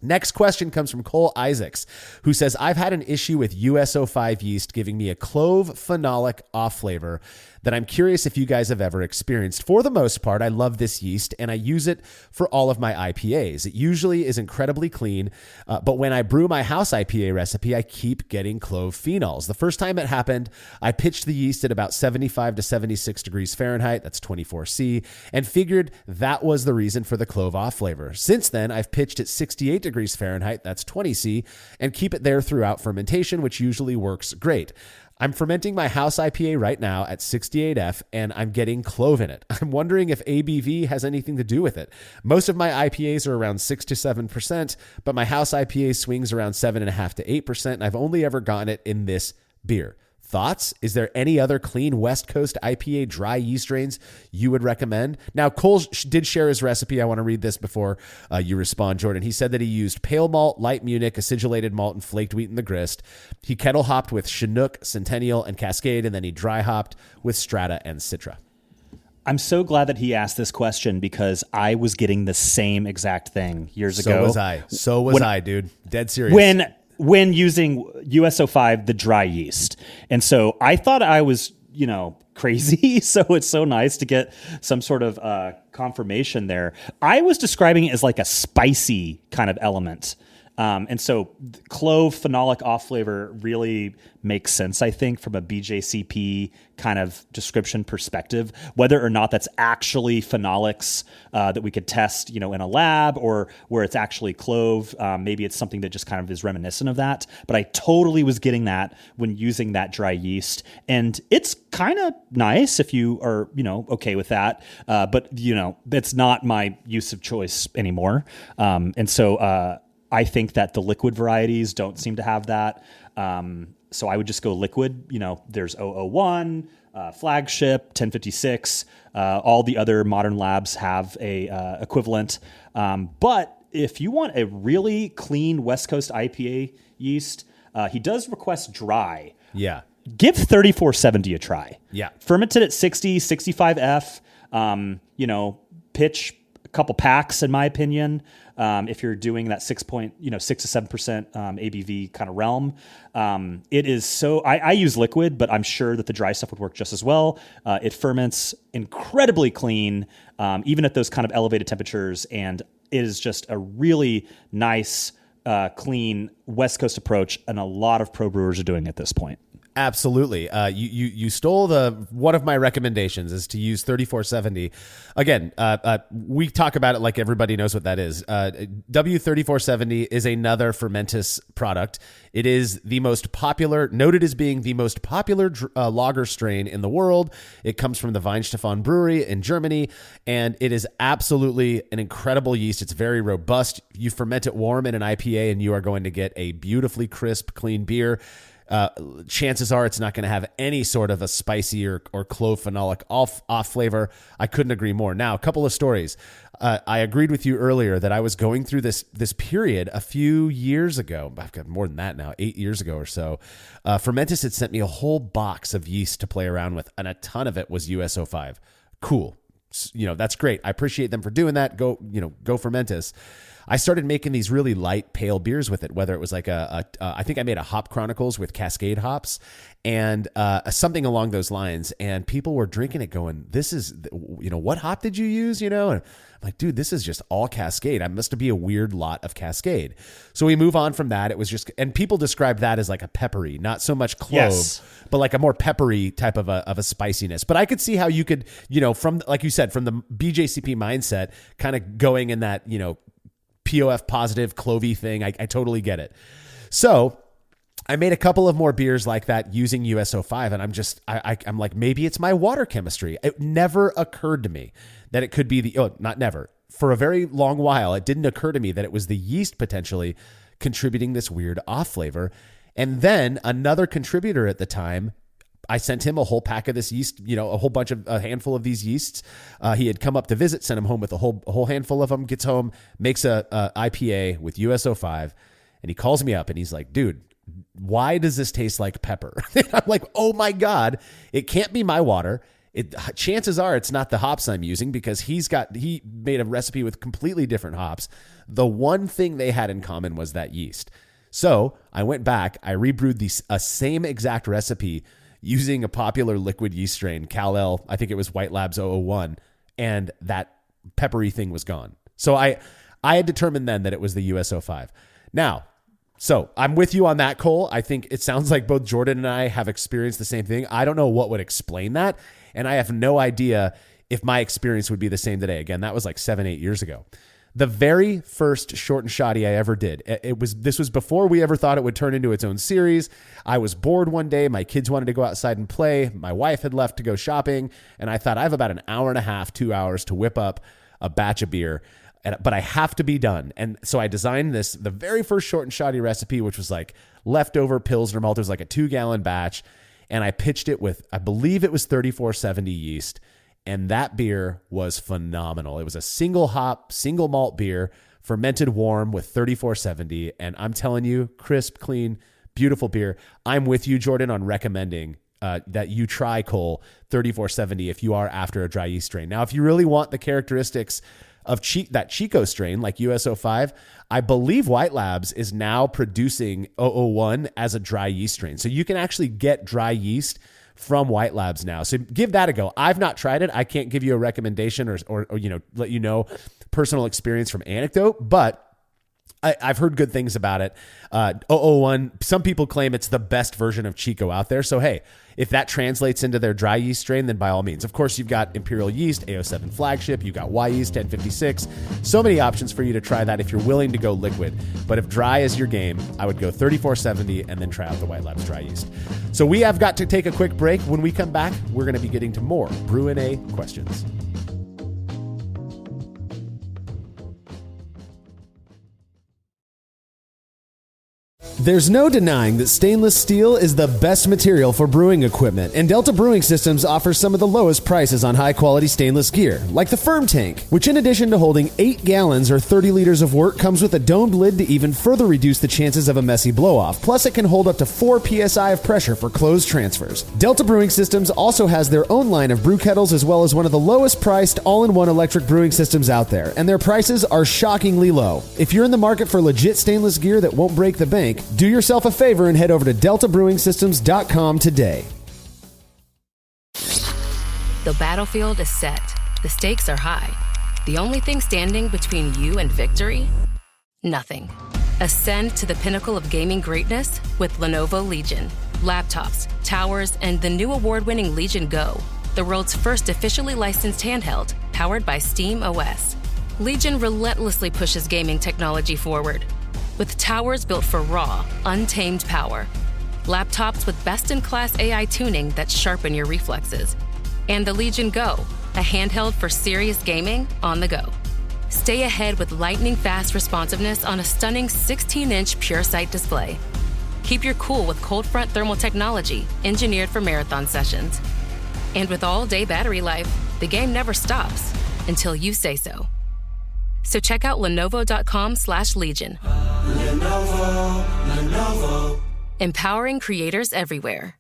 Next question comes from Cole Isaacs, who says, I've had an issue with USO5 yeast giving me a clove phenolic off flavor that I'm curious if you guys have ever experienced. For the most part, I love this yeast and I use it for all of my IPAs. It usually is incredibly clean, but when I brew my house IPA recipe, I keep getting clove phenols. The first time it happened, I pitched the yeast at about 75 to 76 degrees Fahrenheit, that's 24C, and figured that was the reason for the clove off flavor. Since then, I've pitched at 68 degrees Fahrenheit, that's 20C, and keep it there throughout fermentation, which usually works great. I'm fermenting my house IPA right now at 68F, and I'm getting clove in it. I'm wondering if ABV has anything to do with it. Most of my IPAs are around 6 to 7%, but my house IPA swings around 7.5 to 8%, and I've only ever gotten it in this beer. Thoughts? Is there any other clean West Coast IPA dry yeast strains you would recommend? Now, Cole did share his recipe. I want to read this before you respond, Jordan. He said that he used pale malt, light Munich, acidulated malt, and flaked wheat in the grist. He kettle hopped with Chinook, Centennial, and Cascade, and then he dry hopped with Strata and Citra. I'm so glad that he asked this question because I was getting the same exact thing years ago. So was I, dude. Dead serious. When using USO5, the dry yeast. And so I thought I was, crazy. So it's so nice to get some sort of confirmation there. I was describing it as like a spicy kind of element. And so clove phenolic off flavor really makes sense, I think, from a BJCP kind of description perspective, whether or not that's actually phenolics that we could test, in a lab, or where it's actually clove. Maybe it's something that just kind of is reminiscent of that. But I totally was getting that when using that dry yeast. And it's kind of nice if you are, okay with that. But, that's not my use of choice anymore. And so I think that the liquid varieties don't seem to have that. So I would just go liquid. There's 001, Flagship, 1056. All the other modern labs have a equivalent. But if you want a really clean West Coast IPA yeast, he does request dry. Yeah. Give 3470 a try. Yeah. Fermented at 60, 65F. Pitch a couple packs, in my opinion. If you're doing that 6 to 7% ABV kind of realm, it is so. I use liquid, but I'm sure that the dry stuff would work just as well. It ferments incredibly clean, even at those kind of elevated temperatures, and it is just a really nice, clean West Coast approach, and a lot of pro brewers are doing it at this point. Absolutely. You stole one of my recommendations is to use 3470. Again, we talk about it like everybody knows what that is. W3470 is another Fermentis product. It is the most popular, noted as being the most popular lager strain in the world. It comes from the Weihenstephan Brewery in Germany, and it is absolutely an incredible yeast. It's very robust. You ferment it warm in an IPA, and you are going to get a beautifully crisp, clean beer. Chances are it's not going to have any sort of a spicy or clove phenolic off flavor. I couldn't agree more. Now, a couple of stories. I agreed with you earlier that I was going through this period a few years ago. I've got more than that now, 8 years ago or so. Fermentis had sent me a whole box of yeast to play around with, and a ton of it was US-05. Cool. That's great. I appreciate them for doing that. Go Fermentis. I started making these really light, pale beers with it, whether it was like I think I made a Hop Chronicles with Cascade hops and something along those lines. And people were drinking it going, this is, what hop did you use? And I'm like, dude, this is just all Cascade. I must be a weird lot of Cascade. So we move on from that. It was just, and people described that as like a peppery, not so much clove, but like a more peppery type of a spiciness. But I could see how you could, from, like you said, from the BJCP mindset, kind of going in that, POF positive clovey thing. I totally get it. So I made a couple of more beers like that using US-05, and I'm like, maybe it's my water chemistry. It never occurred to me that it could be not never. For a very long while, it didn't occur to me that it was the yeast potentially contributing this weird off flavor. And then another contributor at the time, I sent him a whole pack of this yeast, a handful of these yeasts. He had come up to visit, sent him home with a whole handful of them, gets home, makes a IPA with US-05, and he calls me up and he's like, dude, why does this taste like pepper? I'm like, oh my God, it can't be my water. Chances are it's not the hops I'm using because he made a recipe with completely different hops. The one thing they had in common was that yeast. So I went back, I rebrewed a same exact recipe using a popular liquid yeast strain, Cal-El, I think it was White Labs 001, and that peppery thing was gone. So I had determined then that it was the US-05. Now, so I'm with you on that, Cole. I think it sounds like both Jordan and I have experienced the same thing. I don't know what would explain that, and I have no idea if my experience would be the same today. Again, that was like 7-8 years ago. The very first short and shoddy I ever did, this was before we ever thought it would turn into its own series. I was bored one day. My kids wanted to go outside and play. My wife had left to go shopping. And I thought I have about an hour and a half, 2 hours to whip up a batch of beer, but I have to be done. And so I designed the very first short and shoddy recipe, which was like leftover Pilsner malt. It was like a 2-gallon batch. And I pitched it with, I believe it was 3470 yeast. And that beer was phenomenal. It was a single hop, single malt beer, fermented warm with 3470. And I'm telling you, crisp, clean, beautiful beer. I'm with you, Jordan, on recommending that you try, Cole, 3470 if you are after a dry yeast strain. Now, if you really want the characteristics of that Chico strain, like US-05, I believe White Labs is now producing 001 as a dry yeast strain. So you can actually get dry yeast from White Labs now. So give that a go. I've not tried it. I can't give you a recommendation or let you know personal experience from anecdote, but I've heard good things about it. 001, some people claim it's the best version of Chico out there. So, hey, if that translates into their dry yeast strain, then by all means. Of course, you've got Imperial Yeast, AO7 Flagship, you've got Y Yeast 1056. So many options for you to try that if you're willing to go liquid. But if dry is your game, I would go 3470 and then try out the White Labs dry yeast. So we have got to take a quick break. When we come back, we're going to be getting to more Brü A questions. There's no denying that stainless steel is the best material for brewing equipment, and Delta Brewing Systems offers some of the lowest prices on high-quality stainless gear, like the Firm Tank, which in addition to holding 8 gallons or 30 liters of work, comes with a domed lid to even further reduce the chances of a messy blow-off. Plus, it can hold up to 4 psi of pressure for closed transfers. Delta Brewing Systems also has their own line of brew kettles, as well as one of the lowest-priced all-in-one electric brewing systems out there, and their prices are shockingly low. If you're in the market for legit stainless gear that won't break the bank, do yourself a favor and head over to deltabrewingsystems.com today. The battlefield is set. The stakes are high. The only thing standing between you and victory? Nothing. Ascend to the pinnacle of gaming greatness with Lenovo Legion. Laptops, towers, and the new award-winning Legion Go, the world's first officially licensed handheld, powered by Steam OS. Legion relentlessly pushes gaming technology forward, with towers built for raw, untamed power, laptops with best-in-class AI tuning that sharpen your reflexes, and the Legion Go, a handheld for serious gaming on the go. Stay ahead with lightning-fast responsiveness on a stunning 16-inch PureSight display. Keep your cool with cold front thermal technology engineered for marathon sessions. And with all-day battery life, the game never stops until you say so. So check out Lenovo.com/Legion. Lenovo. Empowering creators everywhere.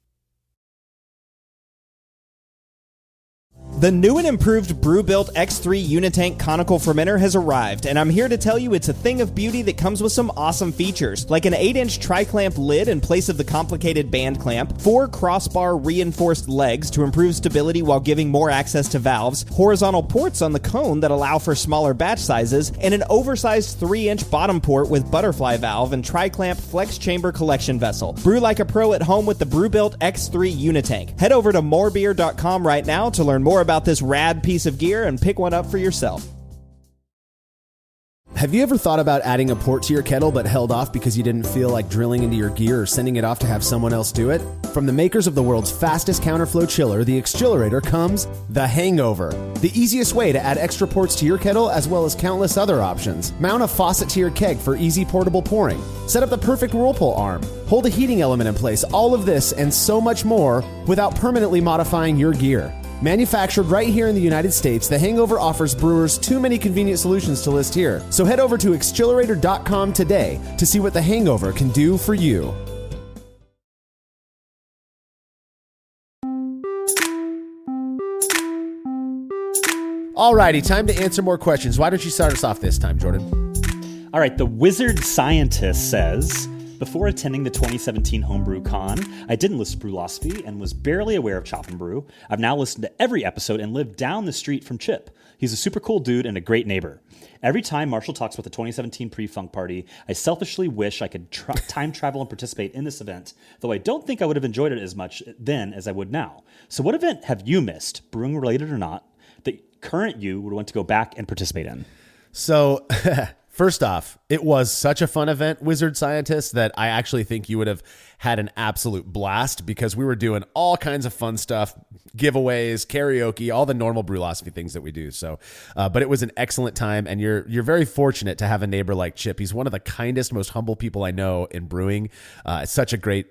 The new and improved Brü-built X3 Unitank conical fermenter has arrived, and I'm here to tell you it's a thing of beauty that comes with some awesome features, like an 8-inch tri-clamp lid in place of the complicated band clamp, 4 crossbar reinforced legs to improve stability while giving more access to valves, horizontal ports on the cone that allow for smaller batch sizes, and an oversized 3-inch bottom port with butterfly valve and tri-clamp flex chamber collection vessel. Brew like a pro at home with the Brü-built X3 Unitank. Head over to morebeer.com right now to learn more about this rad piece of gear and pick one up for yourself. Have you ever thought about adding a port to your kettle but held off because you didn't feel like drilling into your gear or sending it off to have someone else do it? From the makers of the world's fastest counterflow chiller, the Exchillerator, comes the Hangover, the easiest way to add extra ports to your kettle as well as countless other options. Mount a faucet to your keg for easy portable pouring. Set up the perfect whirlpool arm. Hold a heating element in place. All of this and so much more without permanently modifying your gear. Manufactured right here in the United States, the Hangover offers brewers too many convenient solutions to list here. So head over to Exchillerator.com today to see what the Hangover can do for you. Alrighty, time to answer more questions. Why don't you start us off this time, Jordan? All right, the Wizard Scientist says, before attending the 2017 Homebrew Con, I didn't listen to Brülosophy and was barely aware of Chop and Brew. I've now listened to every episode and live down the street from Chip. He's a super cool dude and a great neighbor. Every time Marshall talks about the 2017 pre-funk party, I selfishly wish I could time travel and participate in this event, though I don't think I would have enjoyed it as much then as I would now. So what event have you missed, brewing related or not, that current you would want to go back and participate in? So... First off, it was such a fun event, Wizard Scientist, that I actually think you would have had an absolute blast because we were doing all kinds of fun stuff, giveaways, karaoke, all the normal Brülosophy things that we do. So, but it was an excellent time, and you're very fortunate to have a neighbor like Chip. He's one of the kindest, most humble people I know in brewing. Such a great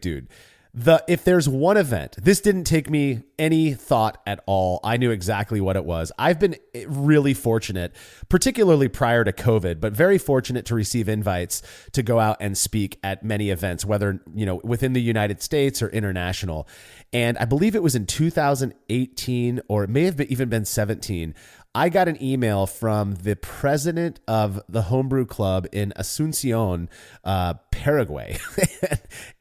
dude. If there's one event, this didn't take me any thought at all. I knew exactly what it was. I've been really fortunate, particularly prior to COVID, but very fortunate to receive invites to go out and speak at many events, whether, within the United States or international. And I believe it was in 2018, or it may have even been 17. I got an email from the president of the Homebrew Club in Asuncion, Paraguay.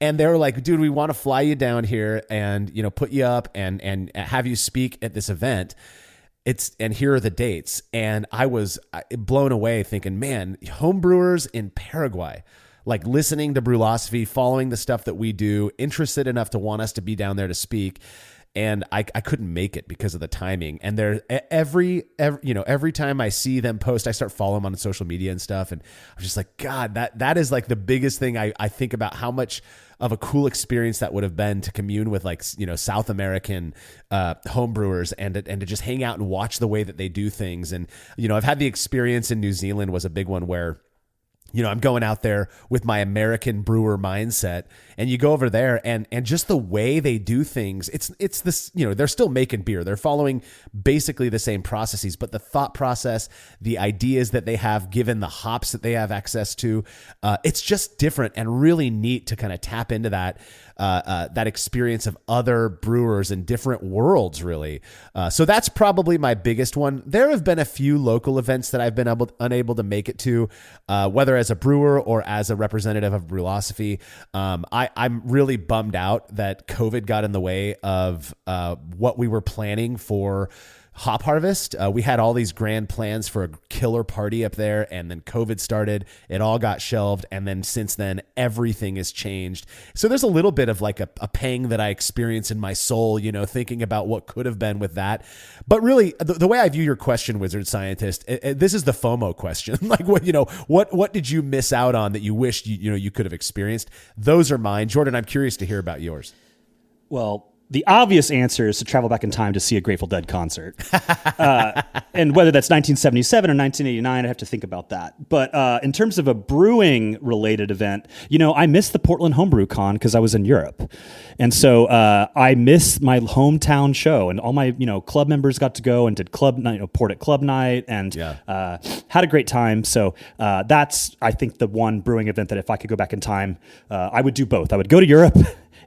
And they were like, dude, we want to fly you down here and, put you up and have you speak at this event. And here are the dates. And I was blown away thinking, man, homebrewers in Paraguay, like listening to Brülosophy, following the stuff that we do, interested enough to want us to be down there to speak. And I couldn't make it because of the timing. And every time I see them post, I start following them on social media and stuff. And I'm just like, God, that is like the biggest thing I think about, how much of a cool experience that would have been to commune with South American homebrewers and to just hang out and watch the way that they do things. And, I've had the experience in New Zealand was a big one where, I'm going out there with my American brewer mindset, and you go over there and just the way they do things, it's this, they're still making beer. They're following basically the same processes, but the thought process, the ideas that they have, given the hops that they have access to, it's just different and really neat to kind of tap into that experience of other brewers in different worlds, really. So that's probably my biggest one. There have been a few local events that I've been unable to make it to, whether as a brewer or as a representative of Brülosophy. I'm really bummed out that COVID got in the way of what we were planning for Hop Harvest. We had all these grand plans for a killer party up there, and then COVID started. It all got shelved, and then since then, everything has changed. So there's a little bit of like a pang that I experience in my soul, thinking about what could have been with that. But really, the way I view your question, Wizard Scientist, this is the FOMO question. Like, what did you miss out on that you wished you could have experienced? Those are mine. Jordan, I'm curious to hear about yours. Well, the obvious answer is to travel back in time to see a Grateful Dead concert. And whether that's 1977 or 1989, I have to think about that. But in terms of a brewing related event, I missed the Portland Homebrew Con because I was in Europe. And so I missed my hometown show, and all my, club members got to go and did club night, Port at club night, and had a great time. So that's, I think, the one brewing event that if I could go back in time, I would do both. I would go to Europe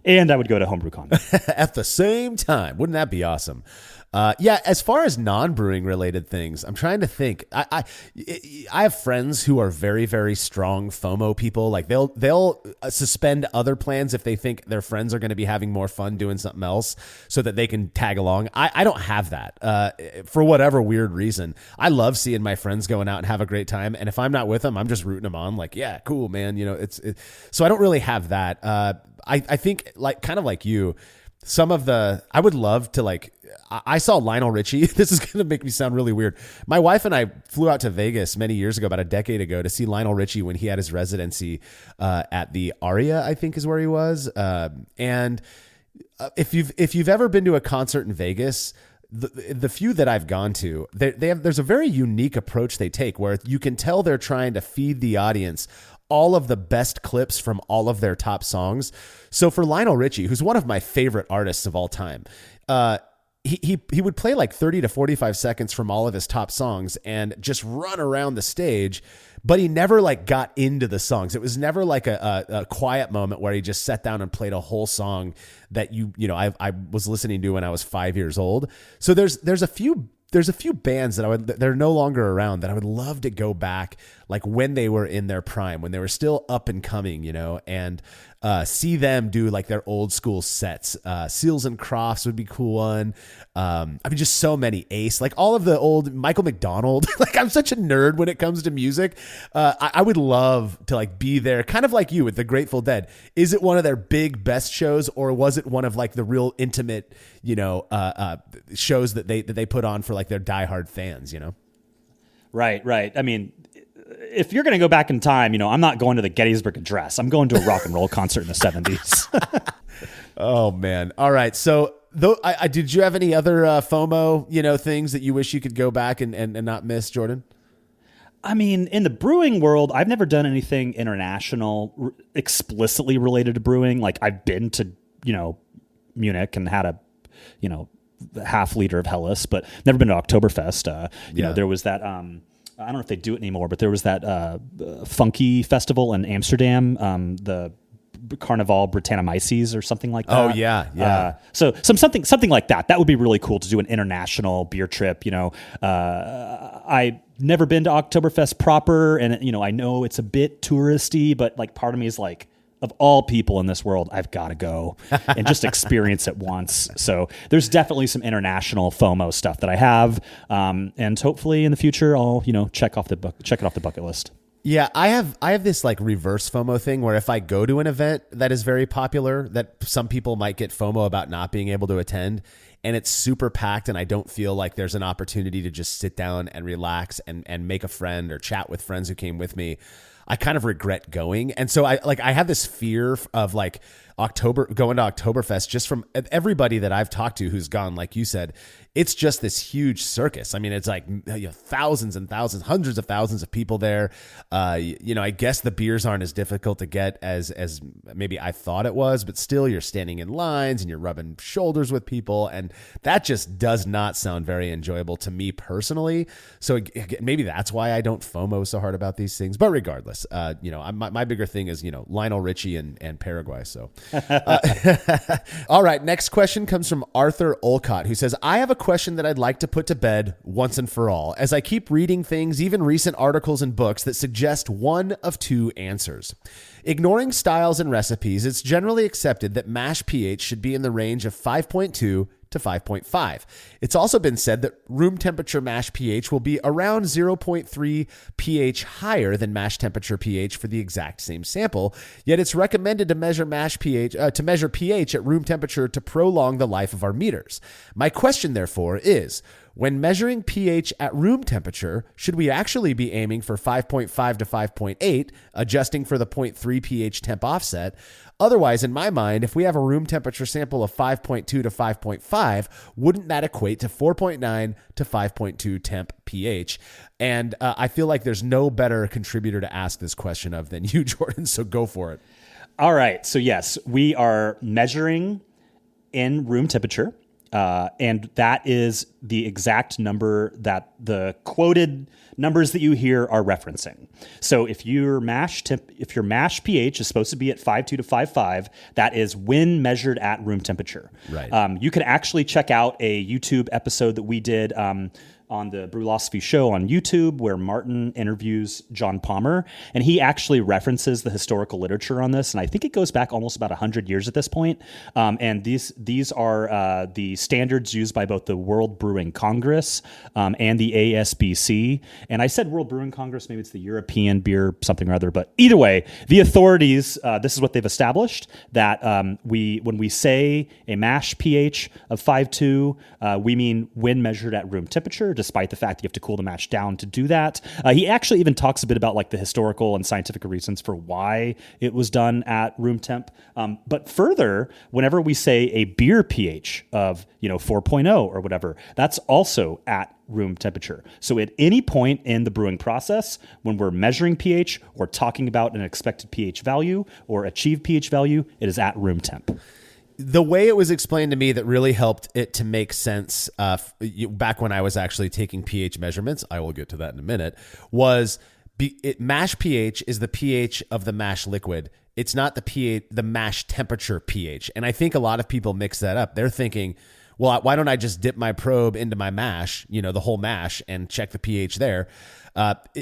and I would go to HomebrewCon. At the same time. Wouldn't that be awesome? As far as non-brewing related things, I'm trying to think. I have friends who are very, very strong FOMO people. Like they'll suspend other plans if they think their friends are going to be having more fun doing something else so that they can tag along. I don't have that for whatever weird reason. I love seeing my friends going out and have a great time. And if I'm not with them, I'm just rooting them on. Like, yeah, cool, man. So I don't really have that. I think kind of like you, I would love to I saw Lionel Richie. This is going to make me sound really weird. My wife and I flew out to Vegas many years ago, about a decade ago, to see Lionel Richie when he had his residency at the Aria, I think is where he was. And if you've ever been to a concert in Vegas, the few that I've gone to, there's a very unique approach they take where you can tell they're trying to feed the audience all of the best clips from all of their top songs. So for Lionel Richie, who's one of my favorite artists of all time, he would play like 30 to 45 seconds from all of his top songs and just run around the stage, but he never got into the songs. It was never like a quiet moment where he just sat down and played a whole song that I was listening to when I was 5 years old. So there's a few bands that they're no longer around that I would love to go back, like when they were in their prime, when they were still up and coming, and see them do like their old school sets. Seals and Crofts would be cool one. Just so many. Ace, like all of the old Michael McDonald. Like I'm such a nerd when it comes to music. I would love to be there, kind of like you with the Grateful Dead. Is it one of their big best shows, or was it one of the real intimate, shows that they put on for their diehard fans? Right. I mean, if you're going to go back in time, I'm not going to the Gettysburg Address. I'm going to a rock and roll concert in the 70s. Oh, man. All right. So did you have any other FOMO, things that you wish you could go back and not miss, Jordan? I mean, in the brewing world, I've never done anything international explicitly related to brewing. Like I've been to, Munich and had a, half liter of Helles, but never been to Oktoberfest. There was that, I don't know if they do it anymore, but there was that funky festival in Amsterdam, the Carnaval Britannomyces or something like that. Oh yeah. So something like that. That would be really cool to do an international beer trip. I've never been to Oktoberfest proper, and I know it's a bit touristy, but part of me is like, of all people in this world, I've got to go and just experience it once. So there's definitely some international FOMO stuff that I have, and hopefully in the future I'll check it off the bucket list. Yeah, I have this reverse FOMO thing where if I go to an event that is very popular, that some people might get FOMO about not being able to attend, and it's super packed and I don't feel like there's an opportunity to just sit down and relax and make a friend or chat with friends who came with me, I kind of regret going. And so I have this fear of going to Oktoberfest, just from everybody that I've talked to who's gone. Like you said, it's just this huge circus. I mean, it's thousands and thousands, hundreds of thousands of people there. I guess the beers aren't as difficult to get as maybe I thought it was, but still you're standing in lines and you're rubbing shoulders with people. And that just does not sound very enjoyable to me personally. So maybe that's why I don't FOMO so hard about these things. But regardless, my bigger thing is, Lionel Richie and Paraguay. So, all right. Next question comes from Arthur Olcott, who says, I have a question that I'd like to put to bed once and for all, as I keep reading things, even recent articles and books, that suggest one of two answers. Ignoring styles and recipes, it's generally accepted that mash pH should be in the range of 5.2 to to 5.5. It's also been said that room temperature mash pH will be around 0.3 pH higher than mash temperature pH for the exact same sample, yet it's recommended to measure pH at room temperature to prolong the life of our meters. My question, therefore, is, when measuring pH at room temperature, should we actually be aiming for 5.5 to 5.8, adjusting for the 0.3 pH temp offset? Otherwise, in my mind, if we have a room temperature sample of 5.2 to 5.5, wouldn't that equate to 4.9 to 5.2 temp pH? And I feel like there's no better contributor to ask this question of than you, Jordan, so go for it. All right. So yes, we are measuring in room temperature. And that is the exact number that the quoted numbers that you hear are referencing. So if your mash pH is supposed to be at 5.2 to 5.5, that is when measured at room temperature. Right. You can actually check out a YouTube episode that we did on the Brülosophy show on YouTube, where Martin interviews John Palmer, and he actually references the historical literature on this. And I think it goes back almost about 100 years at this point. And these are the standards used by both the World Brewing Congress and the ASBC. And I said World Brewing Congress, maybe it's the European Beer something or other. But either way, the authorities, this is what they've established, that when we say a mash pH of 5.2, we mean when measured at room temperature, despite the fact that you have to cool the mash down to do that. He actually even talks a bit about like the historical and scientific reasons for why it was done at room temp. But further, whenever we say a beer pH of 4.0 or whatever, that's also at room temperature. So at any point in the brewing process, when we're measuring pH or talking about an expected pH value or achieved pH value, it is at room temp. The way it was explained to me that really helped it to make sense back when I was actually taking pH measurements, I will get to that in a minute, was mash pH is the pH of the mash liquid. It's not the mash temperature pH. And I think a lot of people mix that up. They're thinking, well, why don't I just dip my probe into my mash, the whole mash, and check the pH there?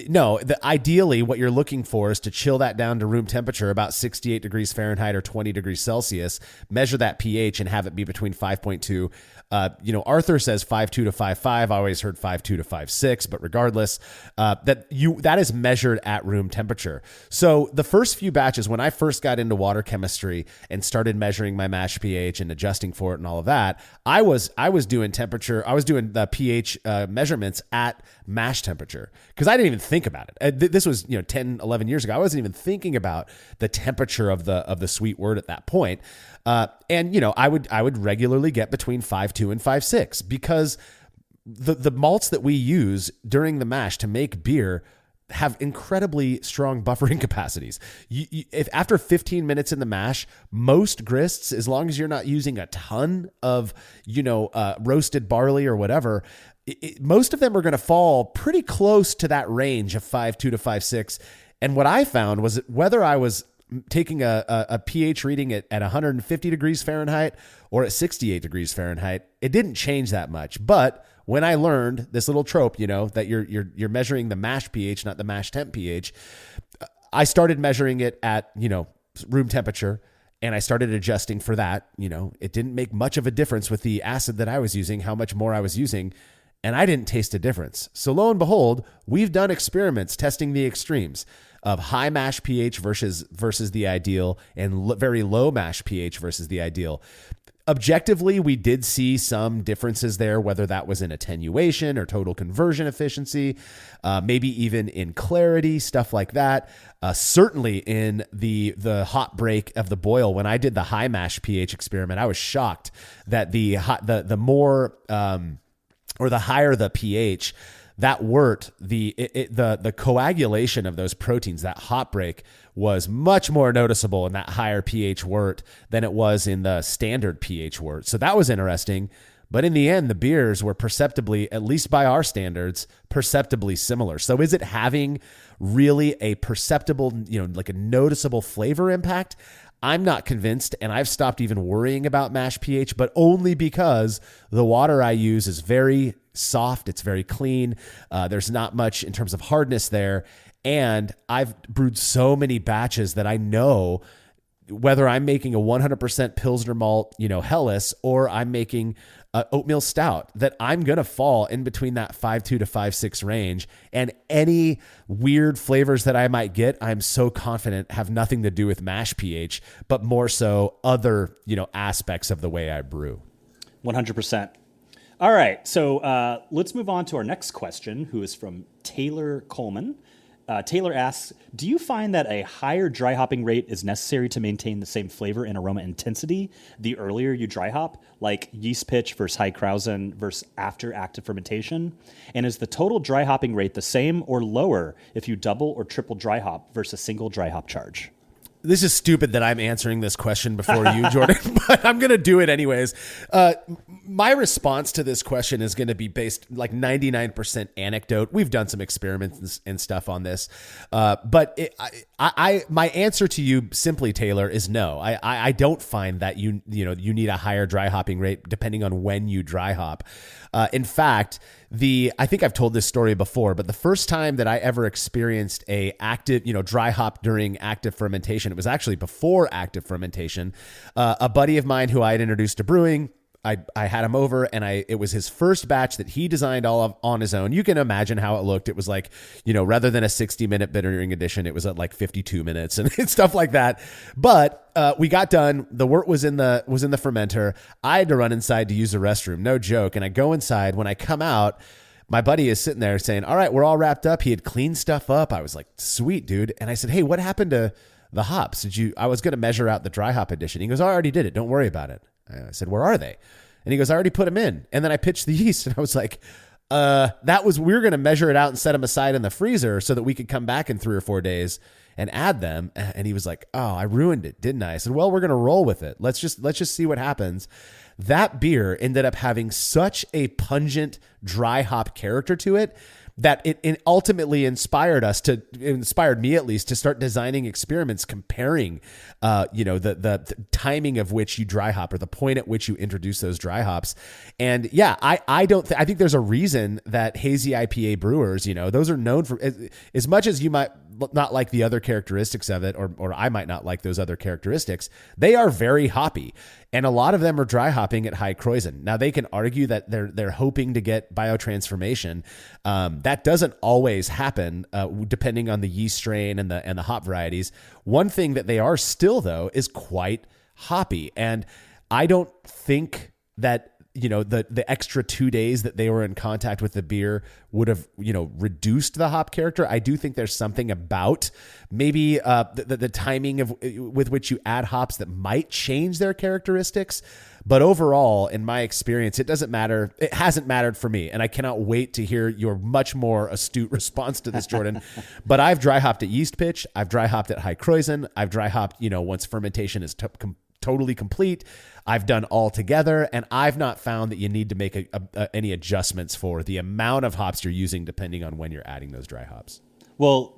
No, ideally what you're looking for is to chill that down to room temperature, about 68 degrees Fahrenheit or 20 degrees Celsius, measure that pH and have it be between 5.2. Arthur says 5.2 to 5.5. I always heard 5.2 to 5.6, but regardless, that is measured at room temperature. So the first few batches, when I first got into water chemistry and started measuring my mash pH and adjusting for it and all of that, I was doing the pH measurements at mash temperature, because I didn't even think about it. This was 10, 11 years ago. I wasn't even thinking about the temperature of the sweet wort at that point. And I would regularly get between 5.2 and 5.6, because the malts that we use during the mash to make beer have incredibly strong buffering capacities. If after 15 minutes in the mash, most grists, as long as you're not using a ton of roasted barley or whatever, most of them are going to fall pretty close to that range of 5.2 to 5.6. And what I found was that whether I was taking a pH reading at 150 degrees Fahrenheit or at 68 degrees Fahrenheit, it didn't change that much. But when I learned this little trope, that you're measuring the mash pH, not the mash temp pH, I started measuring it at, room temperature, and I started adjusting for that. It didn't make much of a difference with the acid that I was using, how much more I was using, and I didn't taste a difference. So lo and behold, we've done experiments testing the extremes of high mash pH versus the ideal, and very low mash pH versus the ideal. Objectively, we did see some differences there, whether that was in attenuation or total conversion efficiency, maybe even in clarity, stuff like that. Certainly in the hot break of the boil, when I did the high mash pH experiment, I was shocked that the more or the higher the pH, that wort, the coagulation of those proteins, that hot break, was much more noticeable in that higher pH wort than it was in the standard pH wort. So that was interesting. But in the end, the beers were perceptibly, at least by our standards, perceptibly similar. So is it having really a perceptible, like a noticeable flavor impact? I'm not convinced, and I've stopped even worrying about mash pH, but only because the water I use is very soft. It's very clean. There's not much in terms of hardness there. And I've brewed so many batches that I know whether I'm making a 100% Pilsner malt, Helles, or I'm making oatmeal stout that I'm going to fall in between that 5.2 to 5.6 range. And any weird flavors that I might get, I'm so confident have nothing to do with mash pH, but more so other, aspects of the way I brew. 100%. All right, so let's move on to our next question, who is from Taylor Coleman. Taylor asks, do you find that a higher dry hopping rate is necessary to maintain the same flavor and aroma intensity the earlier you dry hop, like yeast pitch versus high Krausen versus after active fermentation? And is the total dry hopping rate the same or lower if you double or triple dry hop versus single dry hop charge? This is stupid that I'm answering this question before you, Jordan, but I'm going to do it anyways. My response to this question is going to be based like 99% anecdote. We've done some experiments and stuff on this. But my answer to you simply, Taylor, is no. I don't find that you need a higher dry hopping rate depending on when you dry hop. In fact, I think I've told this story before, but the first time that I ever experienced a active, dry hop during active fermentation, it was actually before active fermentation. A buddy of mine who I had introduced to brewing, I had him over, and it was his first batch that he designed on his own. You can imagine how it looked. It was like, rather than a 60-minute bittering edition, it was at like 52 minutes and stuff like that. But we got done. The wort was in the fermenter. I had to run inside to use the restroom. No joke. And I go inside. When I come out, my buddy is sitting there saying, all right, we're all wrapped up. He had cleaned stuff up. I was like, sweet, dude. And I said, hey, what happened to the hops? I was going to measure out the dry hop edition. He goes, I already did it. Don't worry about it. I said, where are they? And he goes, I already put them in. And then I pitched the yeast, and I was like, we were going to measure it out and set them aside in the freezer so that we could come back in 3 or 4 days and add them. And he was like, oh, I ruined it, didn't I? I said, well, we're going to roll with it. Let's just see what happens. That beer ended up having such a pungent dry hop character to it that it ultimately inspired me at least to start designing experiments comparing, the timing of which you dry hop or the point at which you introduce those dry hops. And yeah, I think there's a reason that hazy IPA brewers, those are known for, as much as you might not like the other characteristics of it, or I might not like those other characteristics, they are very hoppy. And a lot of them are dry hopping at high Krausen. Now they can argue that they're hoping to get biotransformation. That doesn't always happen, depending on the yeast strain and the hop varieties. One thing that they are still though is quite hoppy, and I don't think that the extra 2 days that they were in contact with the beer would have, reduced the hop character. I do think there's something about maybe the timing with which you add hops that might change their characteristics. But overall, in my experience, it doesn't matter. It hasn't mattered for me. And I cannot wait to hear your much more astute response to this, Jordan. But I've dry hopped at yeast pitch. I've dry hopped at high Krausen. I've dry hopped, once fermentation is totally complete. I've done all together, and I've not found that you need to make any adjustments for the amount of hops you're using depending on when you're adding those dry hops. Well,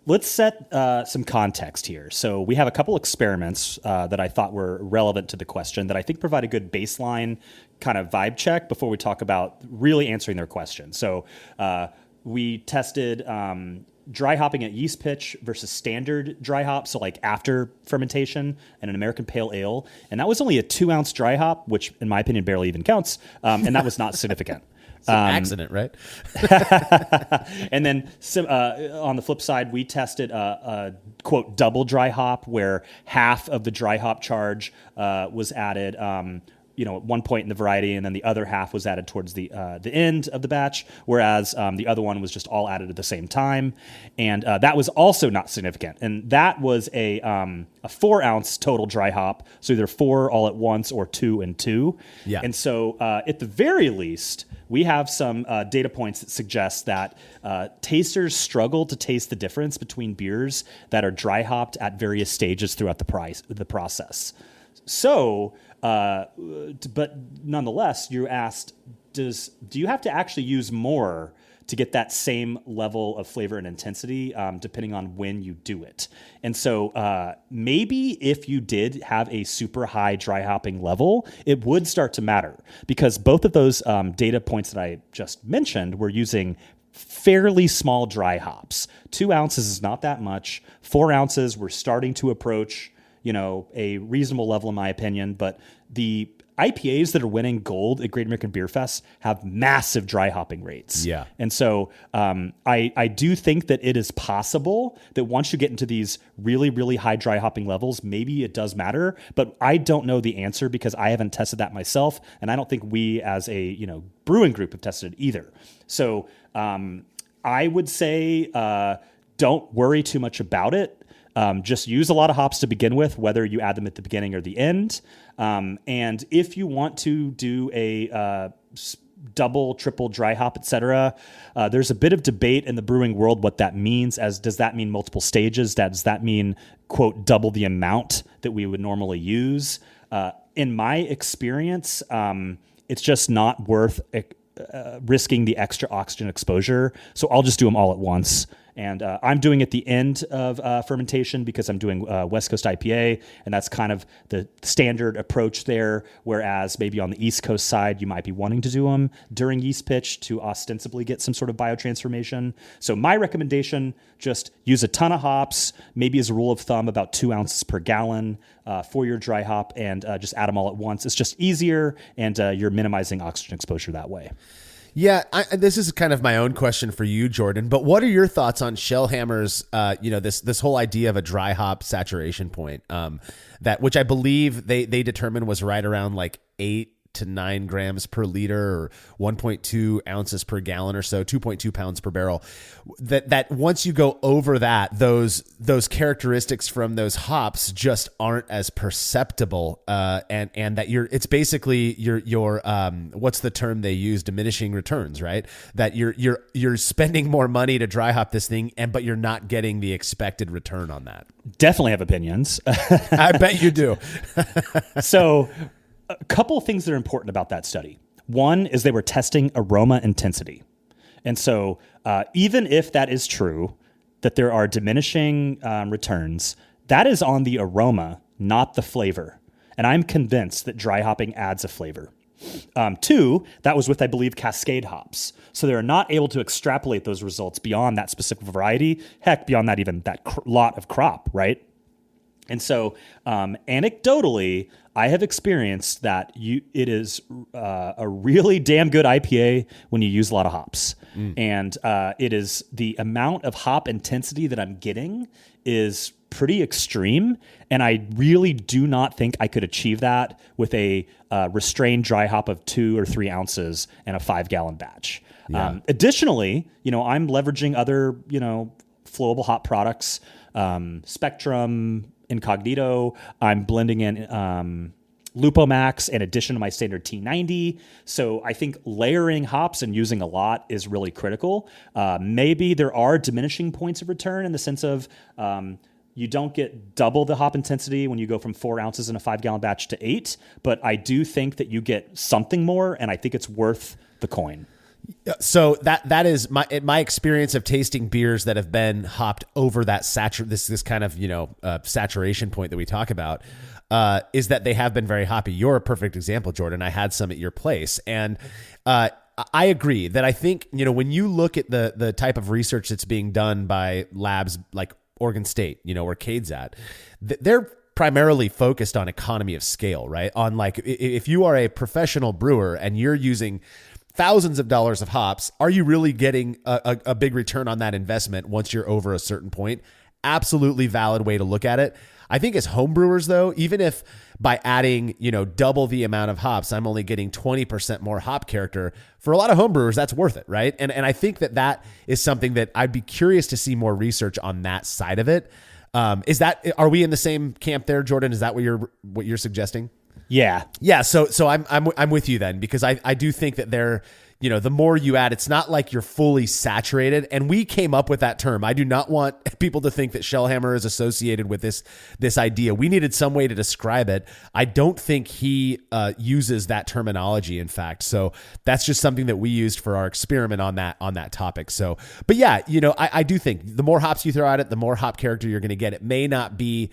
let's set some context here. So we have a couple experiments that I thought were relevant to the question that I think provide a good baseline kind of vibe check before we talk about really answering their question. So we tested dry hopping at yeast pitch versus standard dry hop, so like after fermentation, and an American Pale Ale. And that was only a 2-ounce dry hop, which in my opinion barely even counts. And that was not significant. It's an accident, right? And then on the flip side, we tested a quote double dry hop where half of the dry hop charge was added at one point in the variety, and then the other half was added towards the end of the batch, whereas the other one was just all added at the same time, and that was also not significant. And that was a 4-ounce total dry hop, so either 4 all at once or 2 and 2. Yeah. And so at the very least, we have some data points that suggest that tasters struggle to taste the difference between beers that are dry hopped at various stages throughout the process. So, but nonetheless, you asked, do you have to actually use more to get that same level of flavor and intensity, depending on when you do it? And so maybe if you did have a super high dry hopping level, it would start to matter, because both of those data points that I just mentioned were using fairly small dry hops. 2 ounces is not that much. 4 ounces, we're starting to approach a reasonable level in my opinion, but the IPAs that are winning gold at Great American Beer Fest have massive dry hopping rates. Yeah. And so I do think that it is possible that once you get into these really, really high dry hopping levels, maybe it does matter, but I don't know the answer because I haven't tested that myself. And I don't think we as a, brewing group have tested it either. So I would say don't worry too much about it. Just use a lot of hops to begin with, whether you add them at the beginning or the end. And if you want to do a double, triple dry hop, etc., there's a bit of debate in the brewing world what that means. Does that mean multiple stages? Does that mean, quote, double the amount that we would normally use? In my experience, it's just not worth risking the extra oxygen exposure. So I'll just do them all at once. And I'm doing at the end of fermentation because I'm doing West Coast IPA, and that's kind of the standard approach there. Whereas maybe on the East Coast side, you might be wanting to do them during yeast pitch to ostensibly get some sort of biotransformation. So my recommendation, just use a ton of hops, maybe as a rule of thumb, about 2 ounces per gallon for your dry hop, and just add them all at once. It's just easier, and you're minimizing oxygen exposure that way. Yeah, this is kind of my own question for you, Jordan. But what are your thoughts on Shellhammer's, this whole idea of a dry hop saturation point, which I believe they determined was right around like 8 to 9 grams per liter, or 1.2 ounces per gallon or so, 2.2 pounds per barrel. That once you go over that, those characteristics from those hops just aren't as perceptible, and that it's basically your what's the term they use? Diminishing returns, right? That you're spending more money to dry hop this thing, but you're not getting the expected return on that. Definitely have opinions. I bet you do. So, a couple of things that are important about that study. One is they were testing aroma intensity. And so even if that is true, that there are diminishing returns, that is on the aroma, not the flavor. And I'm convinced that dry hopping adds a flavor. 2, that was with, I believe, Cascade hops. So they're not able to extrapolate those results beyond that specific variety, heck, beyond that even that lot of crop, right? And so anecdotally, I have experienced that it is a really damn good IPA when you use a lot of hops. And it is the amount of hop intensity that I'm getting is pretty extreme. And I really do not think I could achieve that with a restrained dry hop of 2 or 3 ounces and a 5-gallon batch. Yeah. Additionally, I'm leveraging other, flowable hop products, Spectrum, Incognito. I'm blending in Lupomax in addition to my standard T90. So I think layering hops and using a lot is really critical. Maybe there are diminishing points of return in the sense of you don't get double the hop intensity when you go from 4 ounces in a 5-gallon batch to 8, but I do think that you get something more, and I think it's worth the coin. So that is my experience of tasting beers that have been hopped over that this kind of saturation point that we talk about, is that they have been very hoppy. You're a perfect example, Jordan. I had some at your place, and I agree that I think when you look at the type of research that's being done by labs like Oregon State, where Cade's at, they're primarily focused on economy of scale, right? On like if you are a professional brewer and you're using thousands of dollars of hops, are you really getting a big return on that investment once you're over a certain point? Absolutely valid way to look at it. I think as homebrewers, though, even if by adding, double the amount of hops, I'm only getting 20% more hop character, for a lot of homebrewers, that's worth it, right? And I think that is something that I'd be curious to see more research on that side of it. Are we in the same camp there, Jordan? Is that what you're suggesting? Yeah. So I'm with you then, because I do think that the more you add, it's not like you're fully saturated. And we came up with that term. I do not want people to think that Shellhammer is associated with this idea. We needed some way to describe it. I don't think he uses that terminology, in fact. So that's just something that we used for our experiment on that topic. So, but yeah, I do think the more hops you throw at it, the more hop character you're going to get. It may not be,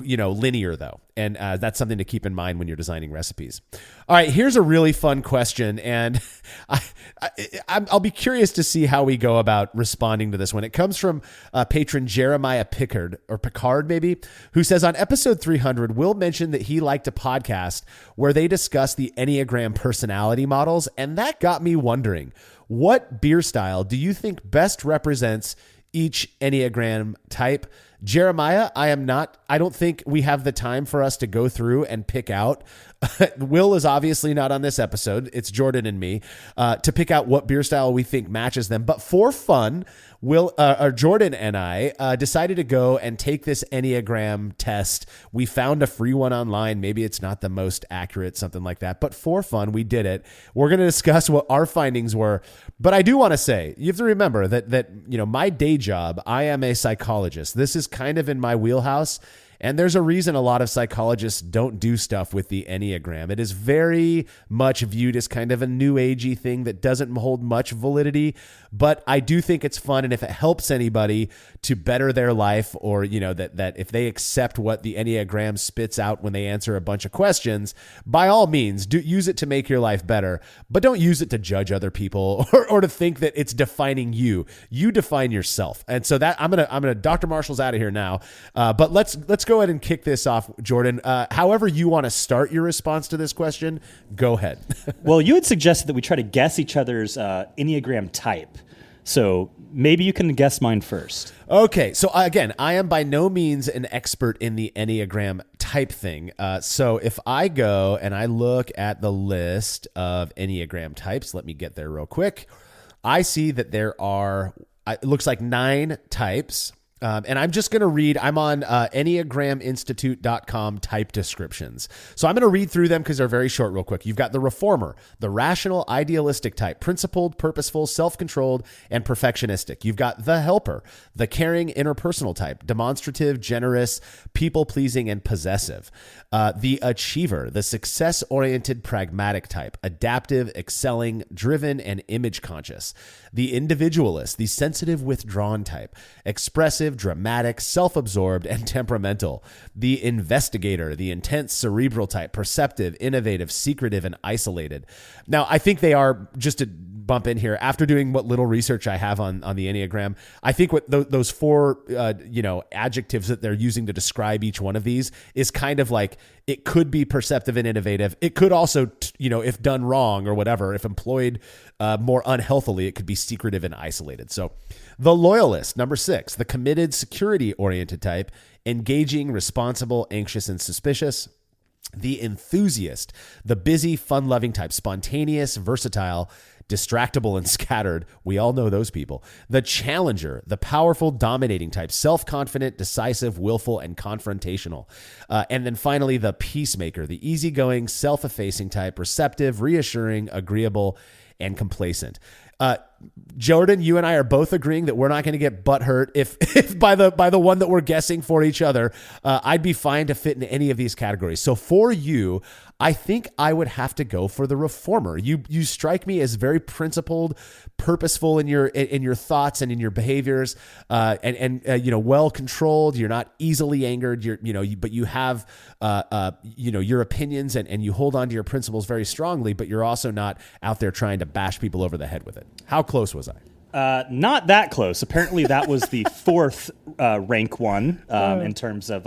linear though. And that's something to keep in mind when you're designing recipes. All right, here's a really fun question, and I'll be curious to see how we go about responding to this one. It comes from patron Jeremiah Picard maybe, who says, on episode 300, Will mentioned that he liked a podcast where they discuss the Enneagram personality models, and that got me wondering, what beer style do you think best represents each Enneagram type? Jeremiah, I don't think we have the time for us to go through and pick out. Will is obviously not on this episode. It's Jordan and me to pick out what beer style we think matches them. But for fun, Jordan and I decided to go and take this Enneagram test. We found a free one online. Maybe it's not the most accurate, something like that. But for fun, we did it. We're going to discuss what our findings were. But I do want to say, you have to remember that my day job, I am a psychologist. This is kind of in my wheelhouse. And there's a reason a lot of psychologists don't do stuff with the Enneagram. It is very much viewed as kind of a new agey thing that doesn't hold much validity, but I do think it's fun. And if it helps anybody to better their life, or, that if they accept what the Enneagram spits out when they answer a bunch of questions, by all means, use it to make your life better, but don't use it to judge other people or to think that it's defining you. You define yourself. And so that I'm gonna Dr. Marshall's out of here now. But let's go ahead and kick this off, Jordan. However you want to start your response to this question, go ahead. Well, you had suggested that we try to guess each other's Enneagram type. So maybe you can guess mine first. Okay. So again, I am by no means an expert in the Enneagram type thing. So if I go and I look at the list of Enneagram types, let me get there real quick. I see that there are, it looks like 9 types. And I'm just going to read, I'm on EnneagramInstitute.com type descriptions. So I'm going to read through them because they're very short real quick. You've got the reformer, the rational, idealistic type, principled, purposeful, self-controlled, and perfectionistic. You've got the helper, the caring, interpersonal type, demonstrative, generous, people-pleasing, and possessive. The achiever, the success-oriented, pragmatic type, adaptive, excelling, driven, and image-conscious. The individualist, the sensitive, withdrawn type, expressive, dramatic, self-absorbed, and temperamental. The investigator, the intense, cerebral type, perceptive, innovative, secretive, and isolated. Now, I think they are, just to bump in here, after doing what little research I have on the Enneagram, I think what those 4 adjectives that they're using to describe each one of these is kind of like, it could be perceptive and innovative. It could also, if done wrong or whatever, if employed more unhealthily, it could be secretive and isolated. So the loyalist, number 6, the committed, security-oriented type, engaging, responsible, anxious, and suspicious. The enthusiast, the busy, fun-loving type, spontaneous, versatile, distractible, and scattered. We all know those people. The challenger, the powerful, dominating type, self-confident, decisive, willful, and confrontational. And then finally, the peacemaker, the easygoing, self-effacing type, receptive, reassuring, agreeable, and complacent. Jordan, you and I are both agreeing that we're not going to get butthurt if by the one that we're guessing for each other. I'd be fine to fit in any of these categories. So for you, I think I would have to go for the reformer. You strike me as very principled, purposeful in your thoughts and in your behaviors, and well controlled. You're not easily angered. But you have your opinions and you hold on to your principles very strongly. But you're also not out there trying to bash people over the head with it. How close was I? Not that close. Apparently, that was the 4th rank one in terms of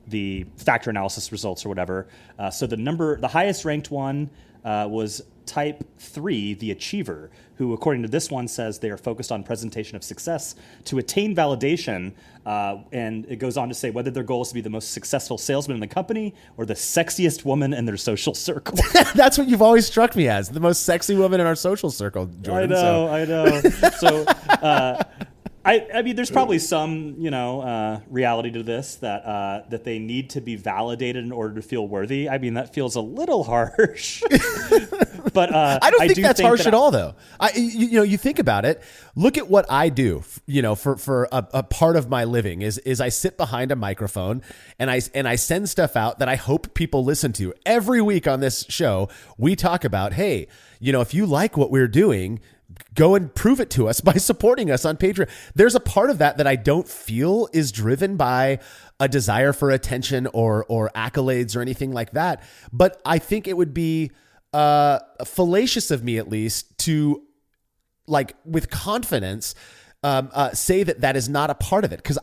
the factor analysis results or whatever. So the highest ranked one was type 3, the achiever, who, according to this one, says they are focused on presentation of success to attain validation. And it goes on to say whether their goal is to be the most successful salesman in the company or the sexiest woman in their social circle. That's what you've always struck me as, the most sexy woman in our social circle, Jordan. I know. So I mean, there's probably some, reality to this that they need to be validated in order to feel worthy. I mean, that feels a little harsh. But I don't think that's harsh at all, though. You think about it. Look at what I do. For a part of my living is I sit behind a microphone and I send stuff out that I hope people listen to. Every week on this show, we talk about, hey, if you like what we're doing, go and prove it to us by supporting us on Patreon. There's a part of that I don't feel is driven by a desire for attention or accolades or anything like that. But I think it would be fallacious of me, at least, to like with confidence say that is not a part of it. Because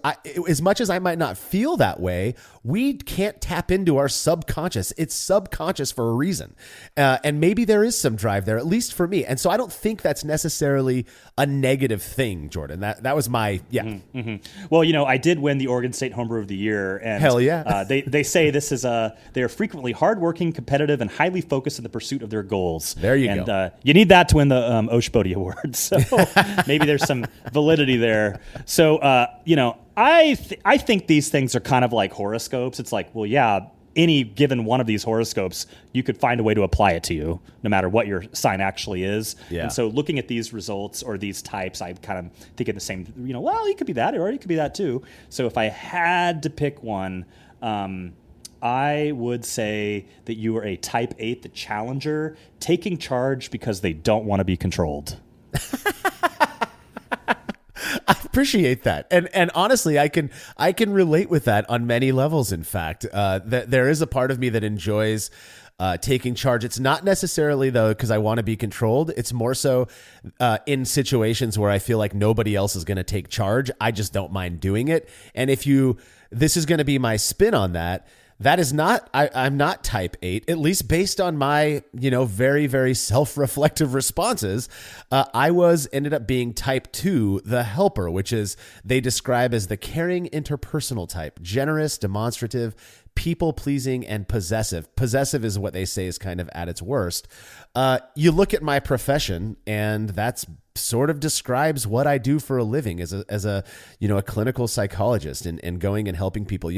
as much as I might not feel that way, we can't tap into our subconscious. It's subconscious for a reason. And maybe there is some drive there, at least for me. And so I don't think that's necessarily a negative thing, Jordan. That was my, yeah. Mm-hmm, mm-hmm. Well, I did win the Oregon State Homebrew of the Year. And hell yeah. They say this is they are frequently hardworking, competitive, and highly focused in the pursuit of their goals. There you go. And you need that to win the Oshbodhi Award. So maybe there's some validity there. So, I think these things are kind of like horoscopes. It's like, well, yeah, any given one of these horoscopes, you could find a way to apply it to you, no matter what your sign actually is. Yeah. And so looking at these results or these types, I kind of think of the same, well, you could be that or you could be that too. So if I had to pick one, I would say that you are a type 8, the challenger, taking charge because they don't want to be controlled. I appreciate that, and honestly, I can relate with that on many levels. In fact, there is a part of me that enjoys taking charge. It's not necessarily though because I want to be controlled. It's more so in situations where I feel like nobody else is going to take charge. I just don't mind doing it. And this is going to be my spin on that. That is not, I'm not type 8, at least based on my, very, very self-reflective responses. I ended up being type 2, the helper, which is they describe as the caring interpersonal type, generous, demonstrative, people-pleasing, and possessive. Possessive is what they say is kind of at its worst. You look at my profession, and that's sort of describes what I do for a living as a clinical psychologist and going and helping people.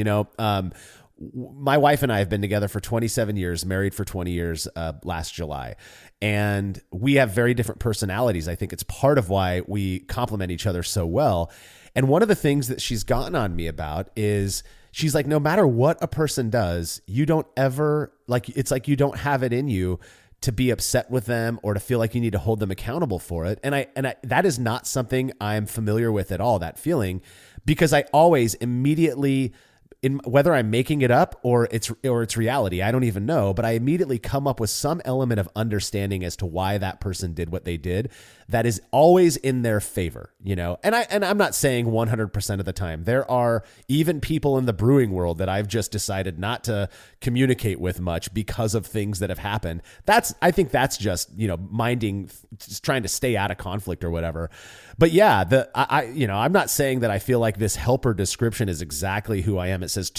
My wife and I have been together for 27 years, married for 20 years last July. And we have very different personalities. I think it's part of why we complement each other so well. And one of the things that she's gotten on me about is she's like, no matter what a person does, you don't ever, it's like you don't have it in you to be upset with them or to feel like you need to hold them accountable for it. And I that is not something I'm familiar with at all, that feeling, because I always immediately, whether I'm making it up or it's reality, I don't even know, but I immediately come up with some element of understanding as to why that person did what they did that is always in their favor, and I'm not saying 100% of the time. There are even people in the brewing world that I've just decided not to communicate with much because of things that have happened. I think that's just, just trying to stay out of conflict or whatever. But yeah, I'm not saying that I feel like this helper description is exactly who I am. It says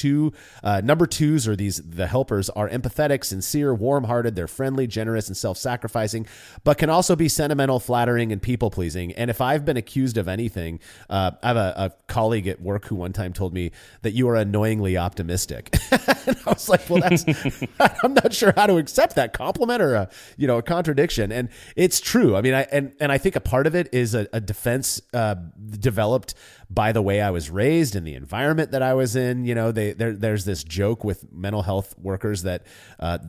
number 2s or the helpers are empathetic, sincere, warm-hearted. They're friendly, generous, and self-sacrificing, but can also be sentimental, flattering, and people-pleasing. And if I've been accused of anything, I have a colleague at work who one time told me that you are annoyingly optimistic. And I was like, well, I'm not sure how to accept that compliment or a contradiction. And it's true. I mean, I think a part of it is a defense developed by the way I was raised and the environment that I was in. There's this joke with mental health workers that,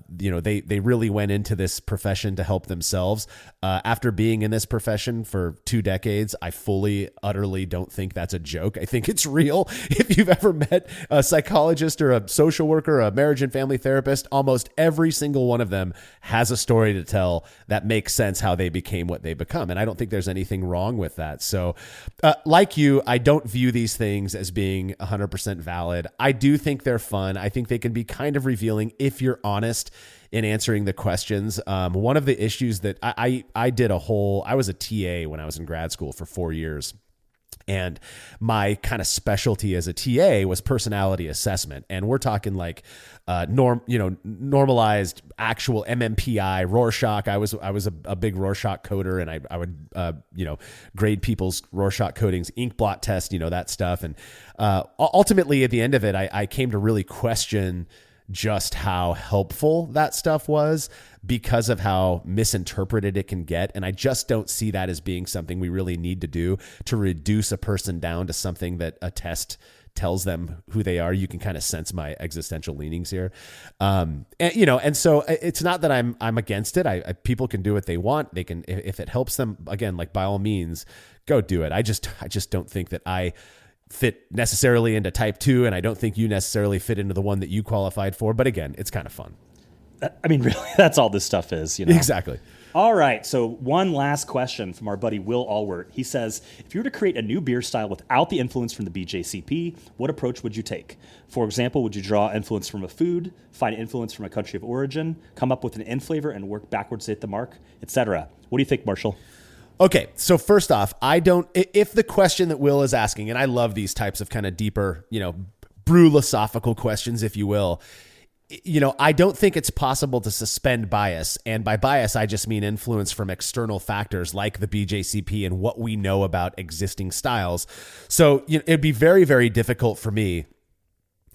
they really went into this profession to help themselves. After being in this profession for 2 decades, I fully, utterly don't think that's a joke. I think it's real. If you've ever met a psychologist or a social worker, a marriage and family therapist, almost every single one of them has a story to tell that makes sense how they became what they become. And I don't think there's anything wrong with that. So like you, I don't view these things as being 100% valid. I do think they're fun. I think they can be kind of revealing if you're honest in answering the questions. One of the issues that I was a TA when I was in grad school for 4 years. And my kind of specialty as a TA was personality assessment. And we're talking like normalized actual MMPI, Rorschach. I was a big Rorschach coder, and I would grade people's Rorschach codings, ink blot test, that stuff. And ultimately at the end of it, I came to really question just how helpful that stuff was because of how misinterpreted it can get. And I just don't see that as being something we really need to do to reduce a person down to something that a test tells them who they are. You can kind of sense my existential leanings here. And so it's not that I'm against it. People can do what they want. They can, if it helps them, again, like by all means, go do it. I just don't think that fit necessarily into type 2, and I don't think you necessarily fit into the one that you qualified for. But again, it's kind of fun. I mean, really, that's all this stuff is, you know? Exactly. All right, so one last question from our buddy Will Allwert. He says, if you were to create a new beer style without the influence from the BJCP, what approach would you take? For example, would you draw influence from a food, find influence from a country of origin, come up with an end flavor and work backwards to hit the mark, etc.? What do you think, Marshall? Okay, so first off, if the question that Will is asking, and I love these types of kind of deeper, brewlosophical questions, if you will, I don't think it's possible to suspend bias. And by bias, I just mean influence from external factors like the BJCP and what we know about existing styles. So it'd be very, very difficult for me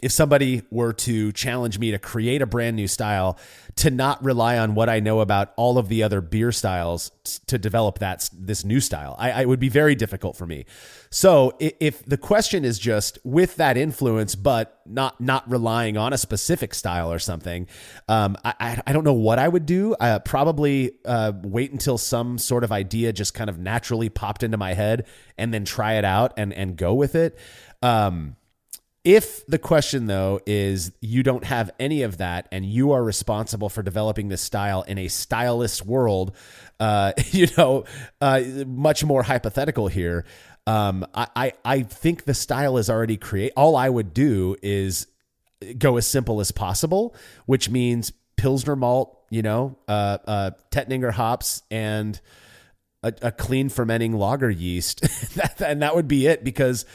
if somebody were to challenge me to create a brand new style to not rely on what I know about all of the other beer styles to develop this new style. It would be very difficult for me. So if the question is just with that influence, but not relying on a specific style or something, I don't know what I would do. Probably wait until some sort of idea just kind of naturally popped into my head and then try it out and go with it. If the question, though, is you don't have any of that and you are responsible for developing this style in a stylist world, much more hypothetical here. I think the style is already created. All I would do is go as simple as possible, which means Pilsner malt, Tettnanger hops, and a clean fermenting lager yeast. And that would be it, because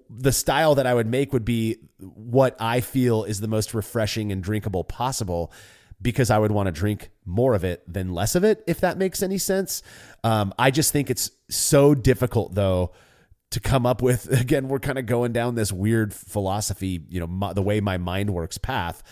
the style that I would make would be what I feel is the most refreshing and drinkable possible, because I would want to drink more of it than less of it, if that makes any sense. I just think it's so difficult, though, to come up with, again, we're kind of going down this weird philosophy, the way my mind works path,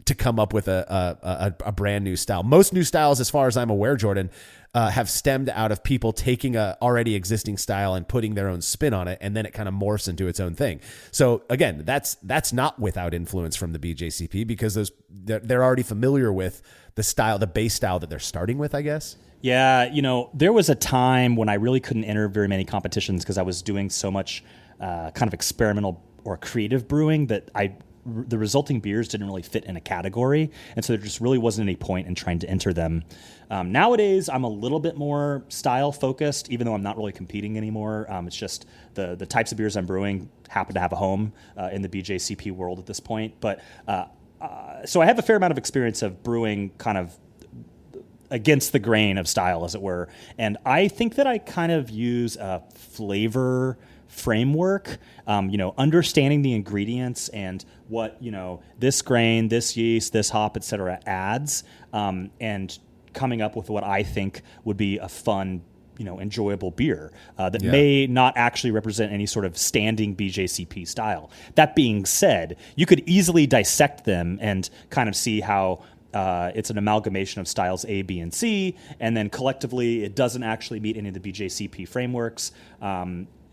to come up with a brand new style. Most new styles, as far as I'm aware, Jordan, have stemmed out of people taking a already existing style and putting their own spin on it, and then it kind of morphs into its own thing. So again, that's not without influence from the BJCP, because they're already familiar with the style, the base style that they're starting with, I guess. Yeah, there was a time when I really couldn't enter very many competitions because I was doing so much kind of experimental or creative brewing that the resulting beers didn't really fit in a category, and so there just really wasn't any point in trying to enter them. Nowadays, I'm a little bit more style focused, even though I'm not really competing anymore. It's just the types of beers I'm brewing happen to have a home in the BJCP world at this point. But so I have a fair amount of experience of brewing kind of against the grain of style, as it were. And I think that I kind of use a flavor framework, understanding the ingredients and what, this grain, this yeast, this hop, et cetera, adds, and coming up with what I think would be a fun, enjoyable beer that may not actually represent any sort of standing BJCP style. That being said, you could easily dissect them and kind of see how it's an amalgamation of styles A, B, and C, and then collectively it doesn't actually meet any of the BJCP frameworks.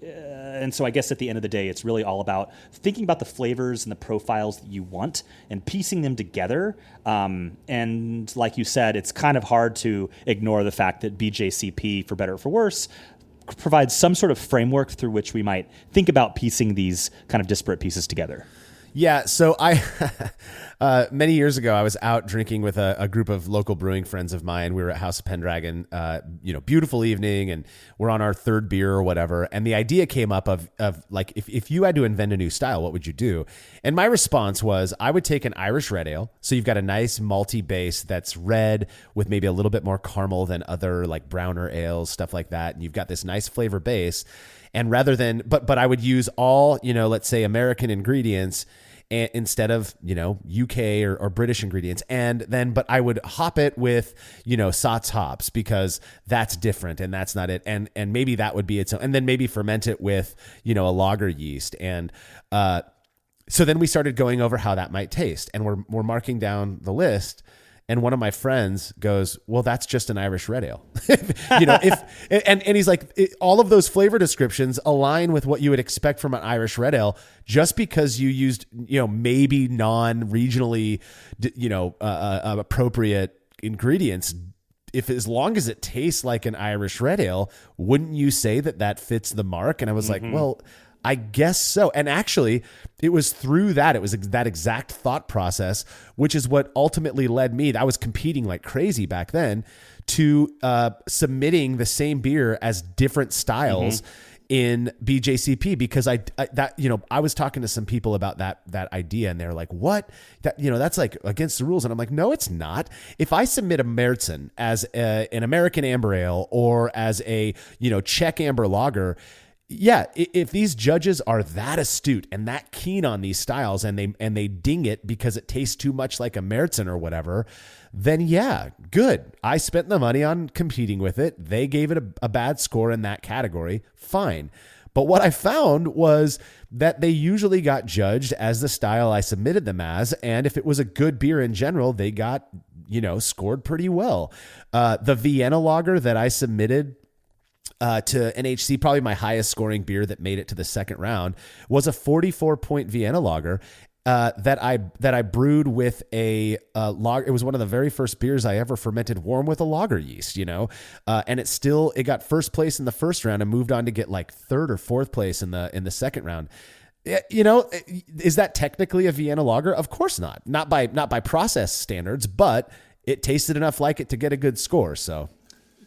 And so I guess at the end of the day, it's really all about thinking about the flavors and the profiles that you want and piecing them together. And like you said, it's kind of hard to ignore the fact that BJCP, for better or for worse, provides some sort of framework through which we might think about piecing these kind of disparate pieces together. Yeah, so I many years ago, I was out drinking with a group of local brewing friends of mine. We were at House of Pendragon, beautiful evening, and we're on our third beer or whatever. And the idea came up of like, if you had to invent a new style, what would you do? And my response was, I would take an Irish red ale. So you've got a nice malty base that's red with maybe a little bit more caramel than other like browner ales, stuff like that. And you've got this nice flavor base. And rather than, but I would use all, let's say American ingredients instead of, UK or British ingredients. And then, but I would hop it with, Sots hops, because that's different and that's not it. And maybe that would be its own, and then maybe ferment it with, a lager yeast. And, so then we started going over how that might taste, and we're marking down the list. And one of my friends goes, well, that's just an Irish red ale. And he's like, all of those flavor descriptions align with what you would expect from an Irish red ale, just because you used, maybe non-regionally, appropriate ingredients. As long as it tastes like an Irish red ale, wouldn't you say that fits the mark? And I was like, well, I guess so. And actually, it was through that, it was that exact thought process, which is what ultimately led me. I was competing like crazy back then to submitting the same beer as different styles in BJCP, because I was talking to some people about that idea, and they're like, what? That's like against the rules. And I'm like, no, it's not. If I submit a Märzen as an American amber ale or as a, Czech amber lager, yeah, if these judges are that astute and that keen on these styles and they ding it because it tastes too much like a Märzen or whatever, then yeah, good. I spent the money on competing with it. They gave it a bad score in that category. Fine. But what I found was that they usually got judged as the style I submitted them as. And if it was a good beer in general, they got, scored pretty well. The Vienna lager that I submitted to NHC, probably my highest scoring beer that made it to the second round, was a 44-point Vienna lager that I brewed with a lager. It was one of the very first beers I ever fermented warm with a lager yeast, and it got first place in the first round and moved on to get like third or fourth place in the second round. Is that technically a Vienna lager? Of course not. Not by process standards, but it tasted enough like it to get a good score. So,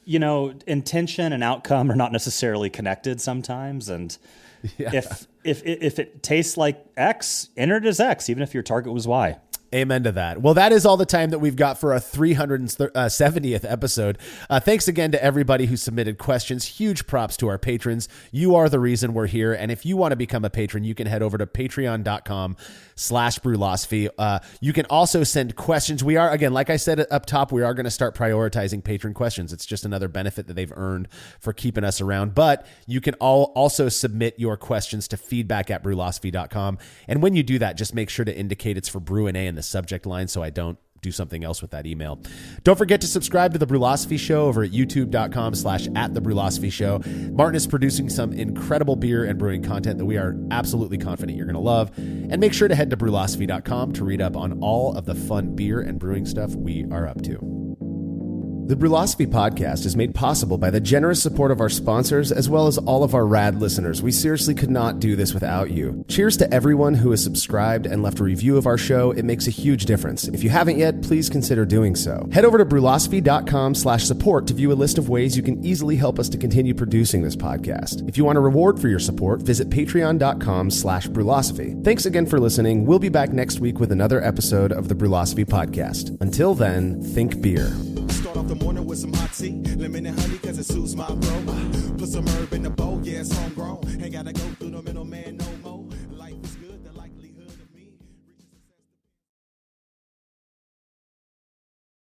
intention and outcome are not necessarily connected sometimes, and if it tastes like X, enter it as X, even if your target was Y. Amen to that. Well, that is all the time that we've got for our 370th episode. Thanks again to everybody who submitted questions. Huge props to our patrons. You are the reason we're here. And if you want to become a patron, you can head over to patreon.com/brulosophy. You can also send questions. We are, again, like I said up top, we are going to start prioritizing patron questions. It's just another benefit that they've earned for keeping us around. But you can also submit your questions to feedback@brulosophy.com. And when you do that, just make sure to indicate it's for Brü A in the subject line so I don't do something else with that email. Don't forget to subscribe to The Brulosophy Show over at youtube.com/@TheBrulosophy Show. Martin is producing some incredible beer and brewing content that we are absolutely confident you're going to love. And make sure to head to brulosophy.com to read up on all of the fun beer and brewing stuff we are up to. The Brulosophy podcast is made possible by the generous support of our sponsors as well as all of our rad listeners. We seriously could not do this without you. Cheers to everyone who has subscribed and left a review of our show. It makes a huge difference. If you haven't yet, please consider doing so. Head over to brulosophy.com/support to view a list of ways you can easily help us to continue producing this podcast. If you want a reward for your support, visit patreon.com/brulosophy. Thanks again for listening. We'll be back next week with another episode of the Brulosophy podcast. Until then, think beer. Start off the morning with some hot tea, lemon and honey, cause it suits my throat. Put some herb in the bowl, yeah, it's homegrown. Ain't gotta go through no middleman.